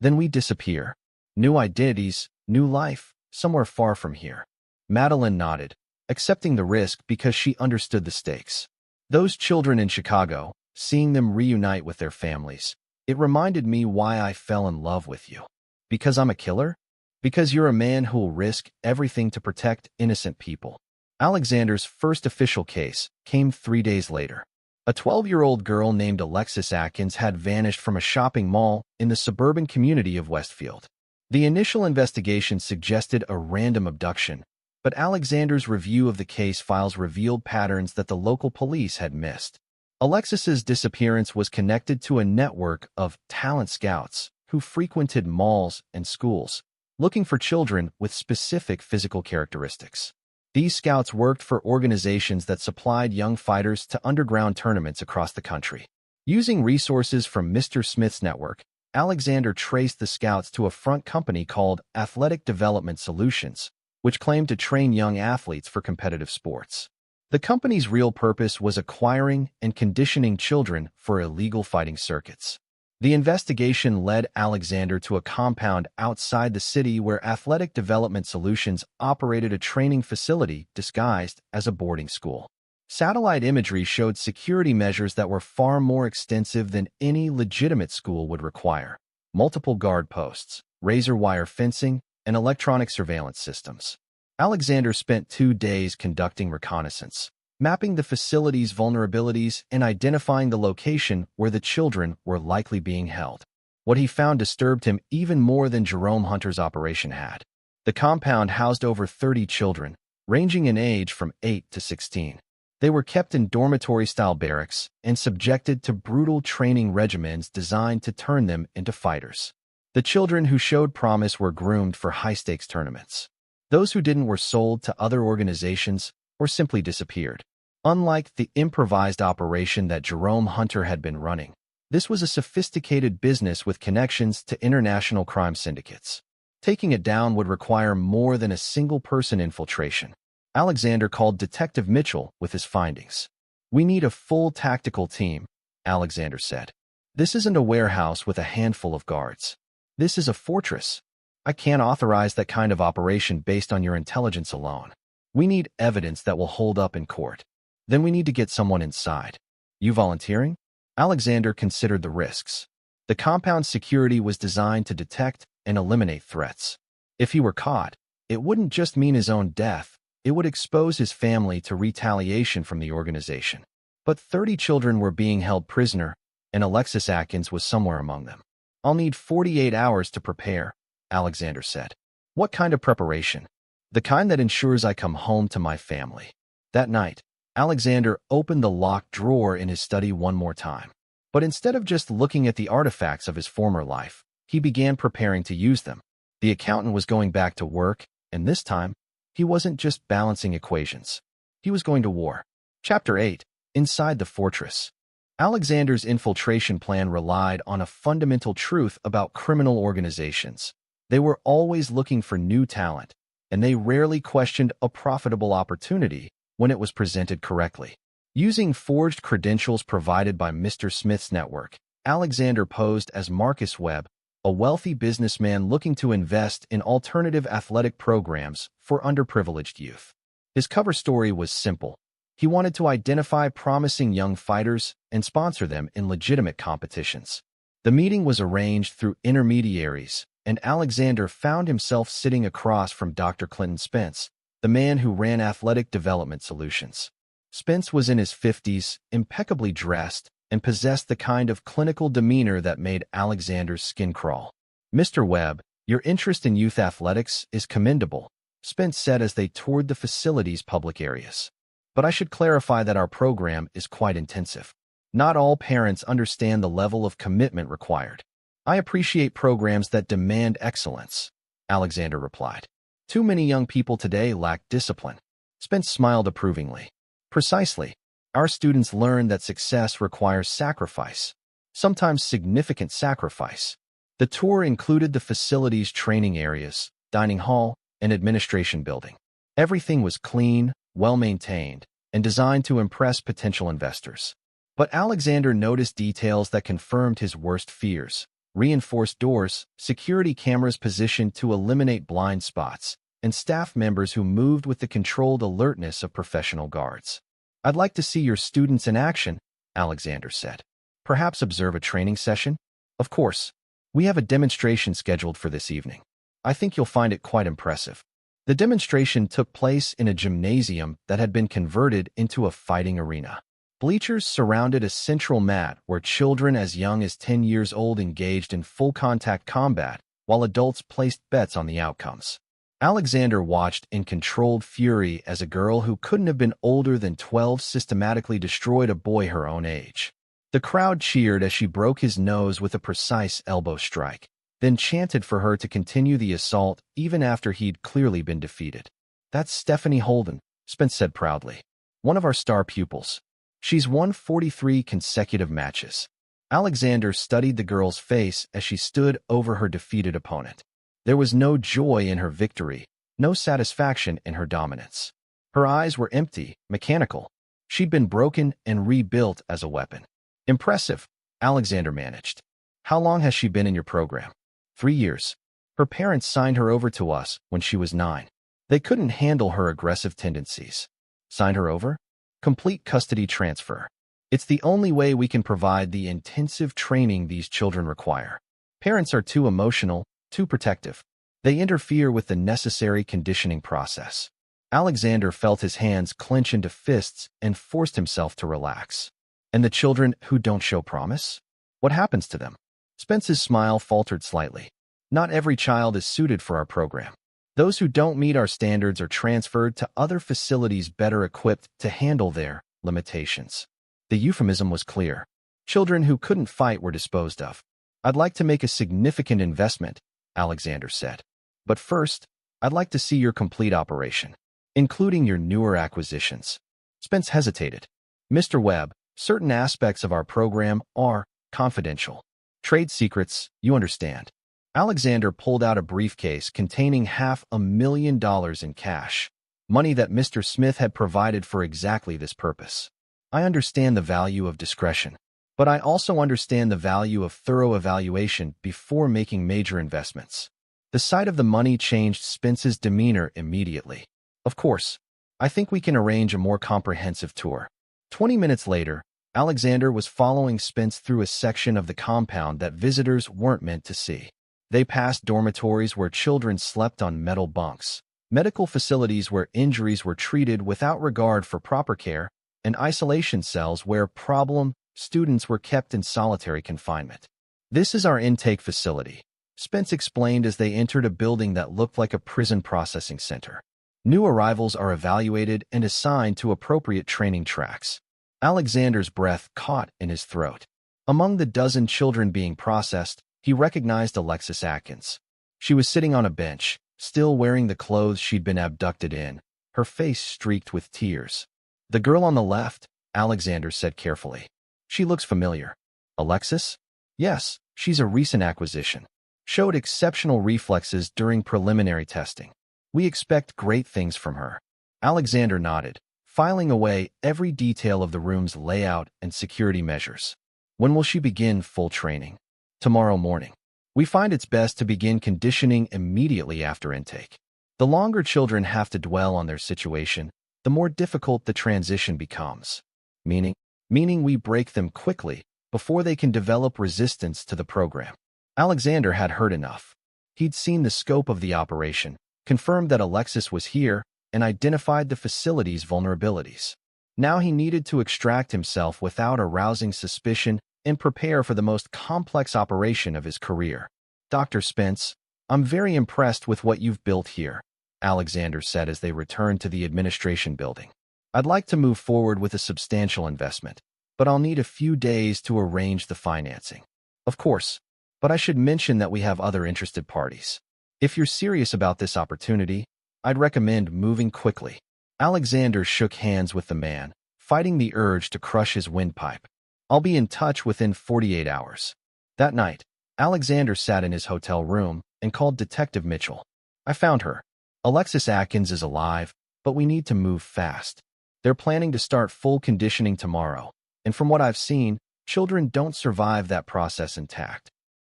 then we disappear. New identities, new life, somewhere far from here. Madeline nodded, accepting the risk because she understood the stakes. Those children in Chicago, seeing them reunite with their families, it reminded me why I fell in love with you. Because I'm a killer? Because you're a man who will risk everything to protect innocent people. Alexander's first official case came 3 days later. A 12-year-old girl named Alexis Atkins had vanished from a shopping mall in the suburban community of Westfield. The initial investigation suggested a random abduction, but Alexander's review of the case files revealed patterns that the local police had missed. Alexis's disappearance was connected to a network of talent scouts who frequented malls and schools, looking for children with specific physical characteristics. These scouts worked for organizations that supplied young fighters to underground tournaments across the country. Using resources from Mr. Smith's network, Alexander traced the scouts to a front company called Athletic Development Solutions, which claimed to train young athletes for competitive sports. The company's real purpose was acquiring and conditioning children for illegal fighting circuits. The investigation led Alexander to a compound outside the city where Athletic Development Solutions operated a training facility disguised as a boarding school. Satellite imagery showed security measures that were far more extensive than any legitimate school would require. Multiple guard posts, razor wire fencing, and electronic surveillance systems. Alexander spent 2 days conducting reconnaissance, mapping the facility's vulnerabilities and identifying the location where the children were likely being held. What he found disturbed him even more than Jerome Hunter's operation had. The compound housed over 30 children, ranging in age from 8 to 16. They were kept in dormitory-style barracks and subjected to brutal training regimens designed to turn them into fighters. The children who showed promise were groomed for high-stakes tournaments. Those who didn't were sold to other organizations or simply disappeared. Unlike the improvised operation that Jerome Hunter had been running, this was a sophisticated business with connections to international crime syndicates. Taking it down would require more than a single-person infiltration. Alexander called Detective Mitchell with his findings. "We need a full tactical team," Alexander said. "This isn't a warehouse with a handful of guards. This is a fortress. I can't authorize that kind of operation based on your intelligence alone. We need evidence that will hold up in court. Then we need to get someone inside. You volunteering?" Alexander considered the risks. The compound's security was designed to detect and eliminate threats. If he were caught, it wouldn't just mean his own death, it would expose his family to retaliation from the organization. But 30 children were being held prisoner, and Alexis Atkins was somewhere among them. "I'll need 48 hours to prepare," Alexander said. "What kind of preparation?" "The kind that ensures I come home to my family." That night, Alexander opened the locked drawer in his study one more time. But instead of just looking at the artifacts of his former life, he began preparing to use them. The accountant was going back to work, and this time, He wasn't just balancing equations. He was going to war. Chapter 8. Inside the Fortress. Alexander's infiltration plan relied on a fundamental truth about criminal organizations. They were always looking for new talent, and they rarely questioned a profitable opportunity when it was presented correctly. Using forged credentials provided by Mr. Smith's network, Alexander posed as Marcus Webb, a wealthy businessman looking to invest in alternative athletic programs for underprivileged youth. His cover story was simple. He wanted to identify promising young fighters and sponsor them in legitimate competitions. The meeting was arranged through intermediaries, and Alexander found himself sitting across from Dr. Clinton Spence, the man who ran Athletic Development Solutions. Spence was in his 50s, impeccably dressed, and possessed the kind of clinical demeanor that made Alexander's skin crawl. "Mr. Webb, your interest in youth athletics is commendable," Spence said as they toured the facility's public areas. "But I should clarify that our program is quite intensive. Not all parents understand the level of commitment required." "I appreciate programs that demand excellence," Alexander replied. "Too many young people today lack discipline." Spence smiled approvingly. "Precisely. Our students learn that success requires sacrifice, sometimes significant sacrifice." The tour included the facility's training areas, dining hall, and administration building. Everything was clean, well-maintained, and designed to impress potential investors. But Alexander noticed details that confirmed his worst fears: reinforced doors, security cameras positioned to eliminate blind spots, and staff members who moved with the controlled alertness of professional guards. "I'd like to see your students in action," Alexander said. "Perhaps observe a training session?" "Of course. We have a demonstration scheduled for this evening. I think you'll find it quite impressive." The demonstration took place in a gymnasium that had been converted into a fighting arena. Bleachers surrounded a central mat where children as young as 10 years old engaged in full-contact combat, while adults placed bets on the outcomes. Alexander watched in controlled fury as a girl who couldn't have been older than 12 systematically destroyed a boy her own age. The crowd cheered as she broke his nose with a precise elbow strike, then chanted for her to continue the assault even after he'd clearly been defeated. "That's Stephanie Holden," Spence said proudly. "One of our star pupils. She's won 43 consecutive matches." Alexander studied the girl's face as she stood over her defeated opponent. There was no joy in her victory, no satisfaction in her dominance. Her eyes were empty, mechanical. She'd been broken and rebuilt as a weapon. "Impressive," Alexander managed. "How long has she been in your program?" 3 years. Her parents signed her over to us when she was 9. They couldn't handle her aggressive tendencies. Signed her over? Complete custody transfer. It's the only way we can provide the intensive training these children require. Parents are too emotional, too protective. They interfere with the necessary conditioning process. Alexander felt his hands clench into fists and forced himself to relax. "And the children who don't show promise? What happens to them?" Spence's smile faltered slightly. "Not every child is suited for our program. Those who don't meet our standards are transferred to other facilities better equipped to handle their limitations." The euphemism was clear. Children who couldn't fight were disposed of. "I'd like to make a significant investment," Alexander said. "But first, I'd like to see your complete operation, including your newer acquisitions." Spence hesitated. "Mr. Webb, certain aspects of our program are confidential. Trade secrets, you understand." Alexander pulled out a briefcase containing $500,000 in cash, money that Mr. Smith had provided for exactly this purpose. "I understand the value of discretion, but I also understand the value of thorough evaluation before making major investments." The sight of the money changed Spence's demeanor immediately. "Of course, I think we can arrange a more comprehensive tour." 20 minutes later, Alexander was following Spence through a section of the compound that visitors weren't meant to see. They passed dormitories where children slept on metal bunks, medical facilities where injuries were treated without regard for proper care, and isolation cells where problem students were kept in solitary confinement. "This is our intake facility," Spence explained as they entered a building that looked like a prison processing center. "New arrivals are evaluated and assigned to appropriate training tracks." Alexander's breath caught in his throat. Among the dozen children being processed, he recognized Alexis Atkins. She was sitting on a bench, still wearing the clothes she'd been abducted in, her face streaked with tears. "The girl on the left," Alexander said carefully. "She looks familiar." "Alexis?" "Yes, she's a recent acquisition. Showed exceptional reflexes during preliminary testing. We expect great things from her." Alexander nodded, filing away every detail of the room's layout and security measures. "When will she begin full training?" "Tomorrow morning. We find it's best to begin conditioning immediately after intake. The longer children have to dwell on their situation, the more difficult the transition becomes. Meaning we break them quickly before they can develop resistance to the program." Alexander had heard enough. He'd seen the scope of the operation, confirmed that Alexis was here, and identified the facility's vulnerabilities. Now he needed to extract himself without arousing suspicion and prepare for the most complex operation of his career. "Dr. Spence, I'm very impressed with what you've built here," Alexander said as they returned to the administration building. "I'd like to move forward with a substantial investment, but I'll need a few days to arrange the financing." "Of course, but I should mention that we have other interested parties. If you're serious about this opportunity, I'd recommend moving quickly." Alexander shook hands with the man, fighting the urge to crush his windpipe. "I'll be in touch within 48 hours. That night, Alexander sat in his hotel room and called Detective Mitchell. "I found her. Alexis Atkins is alive, but we need to move fast. They're planning to start full conditioning tomorrow, and from what I've seen, children don't survive that process intact."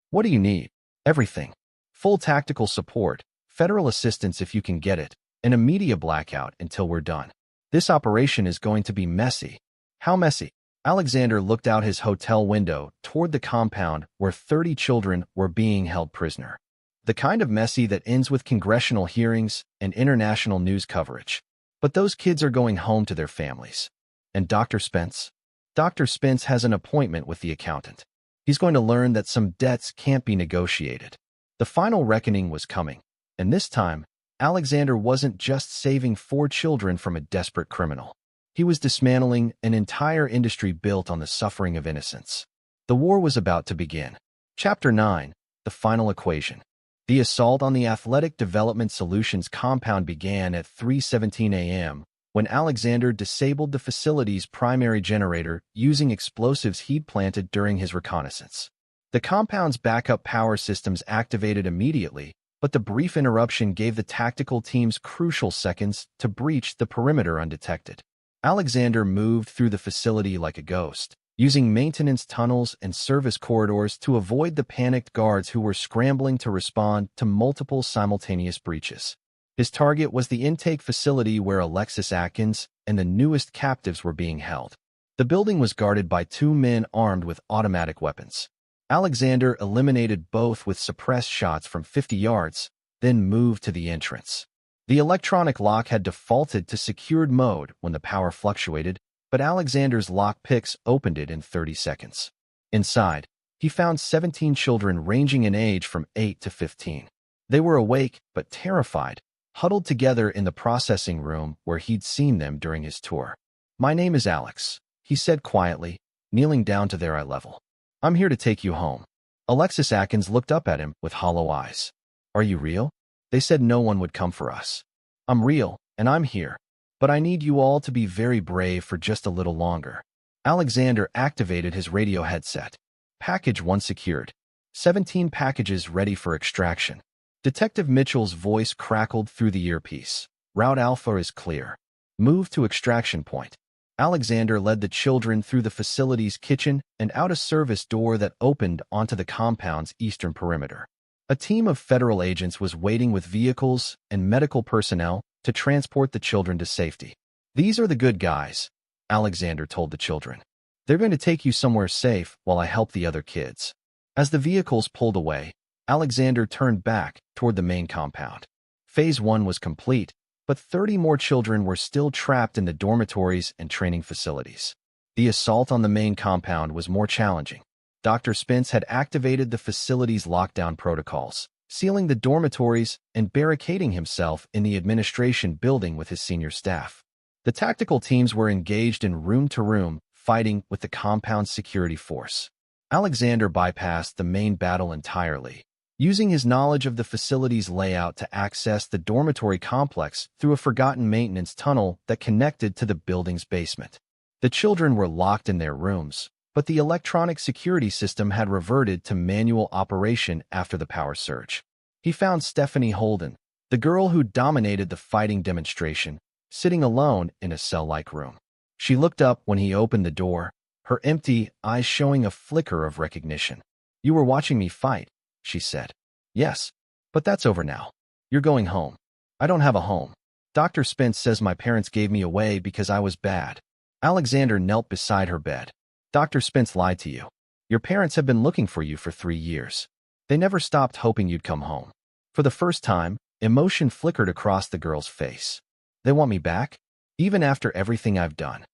"What do you need?" "Everything. Full tactical support, federal assistance if you can get it, and a media blackout until we're done. This operation is going to be messy." "How messy?" Alexander looked out his hotel window toward the compound where 30 children were being held prisoner. "The kind of messy that ends with congressional hearings and international news coverage. But those kids are going home to their families." "And Dr. Spence?" "Dr. Spence has an appointment with the accountant. He's going to learn that some debts can't be negotiated." The final reckoning was coming, and this time, Alexander wasn't just saving 4 children from a desperate criminal. He was dismantling an entire industry built on the suffering of innocents. The war was about to begin. Chapter 9, The Final Equation. The assault on the Athletic Development Solutions compound began at 3:17 a.m. when Alexander disabled the facility's primary generator using explosives he'd planted during his reconnaissance. The compound's backup power systems activated immediately, but the brief interruption gave the tactical teams crucial seconds to breach the perimeter undetected. Alexander moved through the facility like a ghost, using maintenance tunnels and service corridors to avoid the panicked guards who were scrambling to respond to multiple simultaneous breaches. His target was the intake facility where Alexis Atkins and the newest captives were being held. The building was guarded by 2 men armed with automatic weapons. Alexander eliminated both with suppressed shots from 50 yards, then moved to the entrance. The electronic lock had defaulted to secured mode when the power fluctuated, but Alexander's lock picks opened it in 30 seconds. Inside, he found 17 children ranging in age from 8 to 15. They were awake but terrified, huddled together in the processing room where he'd seen them during his tour. "My name is Alex," he said quietly, kneeling down to their eye level. "I'm here to take you home." Alexis Atkins looked up at him with hollow eyes. "Are you real? They said no one would come for us." "I'm real, and I'm here. But I need you all to be very brave for just a little longer." Alexander activated his radio headset. Package 1 secured. 17 packages ready for extraction. Detective Mitchell's voice crackled through the earpiece. "Route Alpha is clear. Move to extraction point." Alexander led the children through the facility's kitchen and out a service door that opened onto the compound's eastern perimeter. A team of federal agents was waiting with vehicles and medical personnel to transport the children to safety. "These are the good guys," Alexander told the children. "They're going to take you somewhere safe while I help the other kids." As the vehicles pulled away, Alexander turned back toward the main compound. Phase 1 was complete, but 30 more children were still trapped in the dormitories and training facilities. The assault on the main compound was more challenging. Dr. Spence had activated the facility's lockdown protocols, sealing the dormitories and barricading himself in the administration building with his senior staff. The tactical teams were engaged in room-to-room fighting with the compound's security force. Alexander bypassed the main battle entirely, using his knowledge of the facility's layout to access the dormitory complex through a forgotten maintenance tunnel that connected to the building's basement. The children were locked in their rooms, but the electronic security system had reverted to manual operation after the power surge. He found Stephanie Holden, the girl who dominated the fighting demonstration, sitting alone in a cell-like room. She looked up when he opened the door, her empty eyes showing a flicker of recognition. "You were watching me fight," she said. "Yes, but that's over now. You're going home." "I don't have a home. Dr. Spence says my parents gave me away because I was bad." Alexander knelt beside her bed. "Dr. Spence lied to you. Your parents have been looking for you for 3 years. They never stopped hoping you'd come home." For the first time, emotion flickered across the girl's face. "They want me back? Even after everything I've done.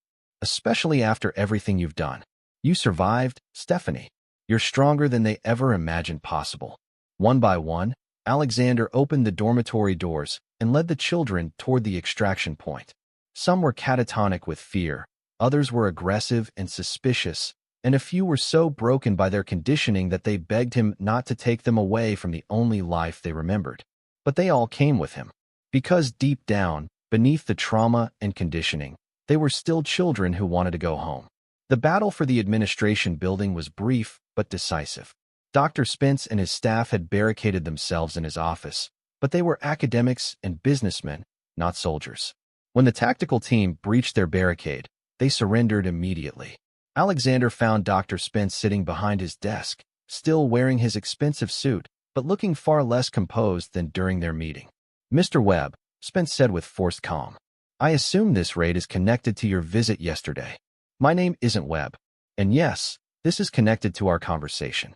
Especially after everything you've done. You survived, Stephanie. You're stronger than they ever imagined possible." One by one, Alexander opened the dormitory doors and led the children toward the extraction point. Some were catatonic with fear, others were aggressive and suspicious, and a few were so broken by their conditioning that they begged him not to take them away from the only life they remembered. But they all came with him, because deep down, beneath the trauma and conditioning, they were still children who wanted to go home. The battle for the administration building was brief but decisive. Dr. Spence and his staff had barricaded themselves in his office, but they were academics and businessmen, not soldiers. When the tactical team breached their barricade, they surrendered immediately. Alexander found Dr. Spence sitting behind his desk, still wearing his expensive suit, but looking far less composed than during their meeting. "Mr. Webb," Spence said with forced calm, "I assume this raid is connected to your visit yesterday. My name isn't Webb, and yes, this is connected to our conversation."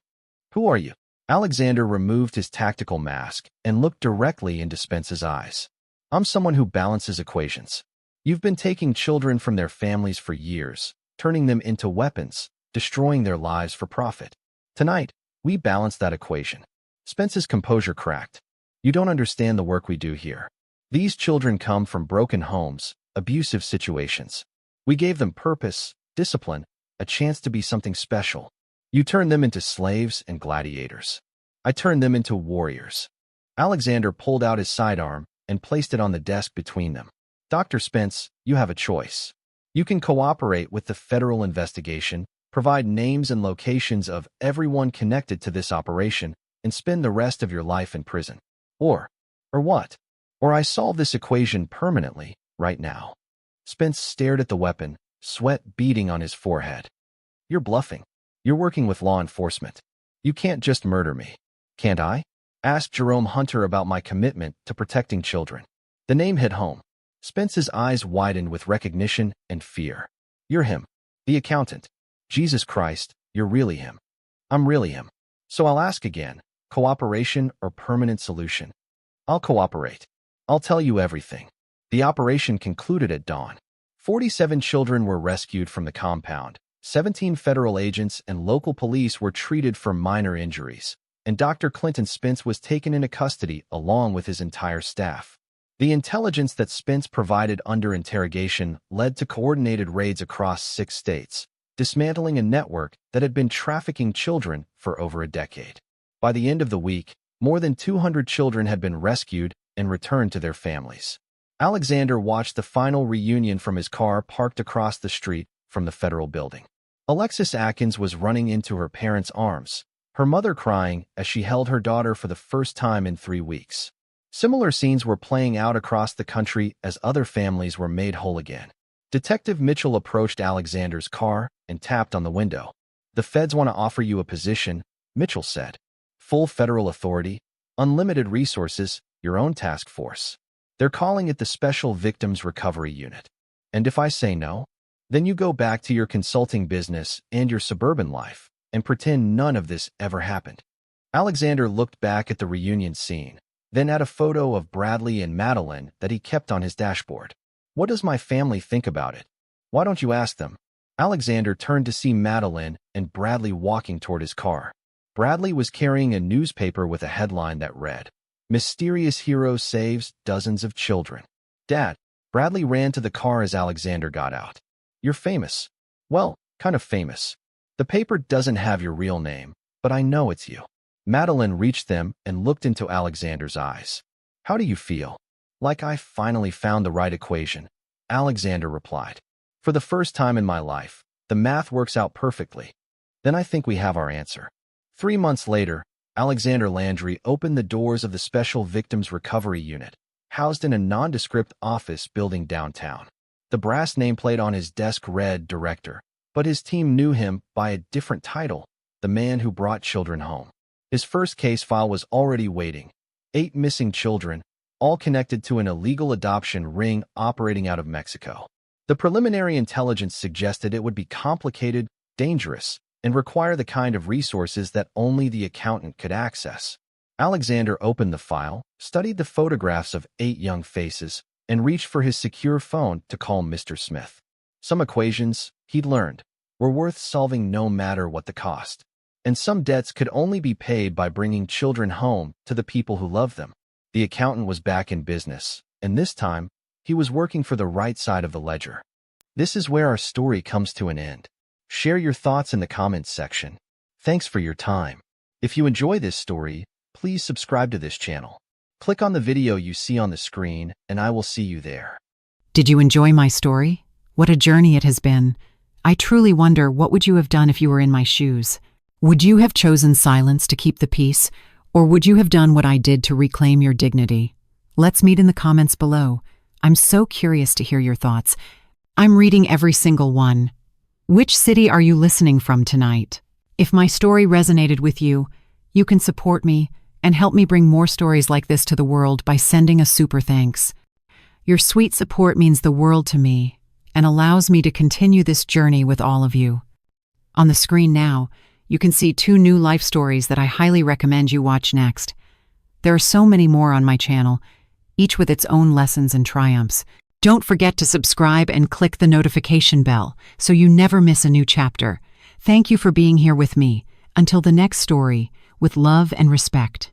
"Who are you?" Alexander removed his tactical mask and looked directly into Spence's eyes. "I'm someone who balances equations. You've been taking children from their families for years, turning them into weapons, destroying their lives for profit. Tonight, we balance that equation." Spence's composure cracked. "You don't understand the work we do here. These children come from broken homes, abusive situations. We gave them purpose, discipline, a chance to be something special. You turn them into slaves and gladiators. I turn them into warriors." Alexander pulled out his sidearm and placed it on the desk between them. "Dr. Spence, you have a choice. You can cooperate with the federal investigation, provide names and locations of everyone connected to this operation, and spend the rest of your life in prison. Or what? Or I solve this equation permanently, right now." Spence stared at the weapon, sweat beading on his forehead. "You're bluffing. You're working with law enforcement. You can't just murder me." "Can't I?" asked Jerome Hunter about my commitment to protecting children. The name hit home. Spence's eyes widened with recognition and fear. "You're him. The accountant. Jesus Christ, you're really him." "I'm really him. So I'll ask again, cooperation or permanent solution?" "I'll cooperate. I'll tell you everything." The operation concluded at dawn. 47 children were rescued from the compound. 17 federal agents and local police were treated for minor injuries, and Dr. Clinton Spence was taken into custody along with his entire staff. The intelligence that Spence provided under interrogation led to coordinated raids across 6 states, dismantling a network that had been trafficking children for over a decade. By the end of the week, more than 200 children had been rescued and returned to their families. Alexander watched the final reunion from his car parked across the street from the federal building. Alexis Atkins was running into her parents' arms, her mother crying as she held her daughter for the first time in 3 weeks. Similar scenes were playing out across the country as other families were made whole again. Detective Mitchell approached Alexander's car and tapped on the window. "The feds want to offer you a position," Mitchell said. "Full federal authority, unlimited resources, your own task force. They're calling it the Special Victims Recovery Unit. And if I say no, then you go back to your consulting business and your suburban life and pretend none of this ever happened." Alexander looked back at the reunion scene, then at a photo of Bradley and Madeline that he kept on his dashboard. "What does my family think about it? Why don't you ask them?" Alexander turned to see Madeline and Bradley walking toward his car. Bradley was carrying a newspaper with a headline that read, "Mysterious Hero Saves Dozens of Children." "Dad," Bradley ran to the car as Alexander got out. "You're famous. Well, kind of famous. The paper doesn't have your real name, but I know it's you." Madeline reached them and looked into Alexander's eyes. "How do you feel?" "Like I finally found the right equation," Alexander replied. "For the first time in my life, the math works out perfectly. Then I think we have our answer." 3 months later, Alexander Landry opened the doors of the Special Victims Recovery Unit, housed in a nondescript office building downtown. The brass nameplate on his desk read Director, but his team knew him by a different title, the man who brought children home. His first case file was already waiting. 8 missing children, all connected to an illegal adoption ring operating out of Mexico. The preliminary intelligence suggested it would be complicated, dangerous, and require the kind of resources that only the accountant could access. Alexander opened the file, studied the photographs of 8 young faces, and reached for his secure phone to call Mr. Smith. Some equations, he'd learned, were worth solving no matter what the cost. And some debts could only be paid by bringing children home to the people who loved them. The accountant was back in business, and this time, he was working for the right side of the ledger. This is where our story comes to an end. Share your thoughts in the comments section. Thanks for your time. If you enjoy this story, please subscribe to this channel. Click on the video you see on the screen, and I will see you there. Did you enjoy my story? What a journey it has been. I truly wonder, what would you have done if you were in my shoes? Would you have chosen silence to keep the peace, or would you have done what I did to reclaim your dignity? Let's meet in the comments below. I'm so curious to hear your thoughts. I'm reading every single one. Which city are you listening from tonight? If my story resonated with you, you can support me and help me bring more stories like this to the world by sending a super thanks. Your sweet support means the world to me and allows me to continue this journey with all of you. On the screen now, you can see 2 new life stories that I highly recommend you watch next. There are so many more on my channel, each with its own lessons and triumphs. Don't forget to subscribe and click the notification bell so you never miss a new chapter. Thank you for being here with me. Until the next story, with love and respect.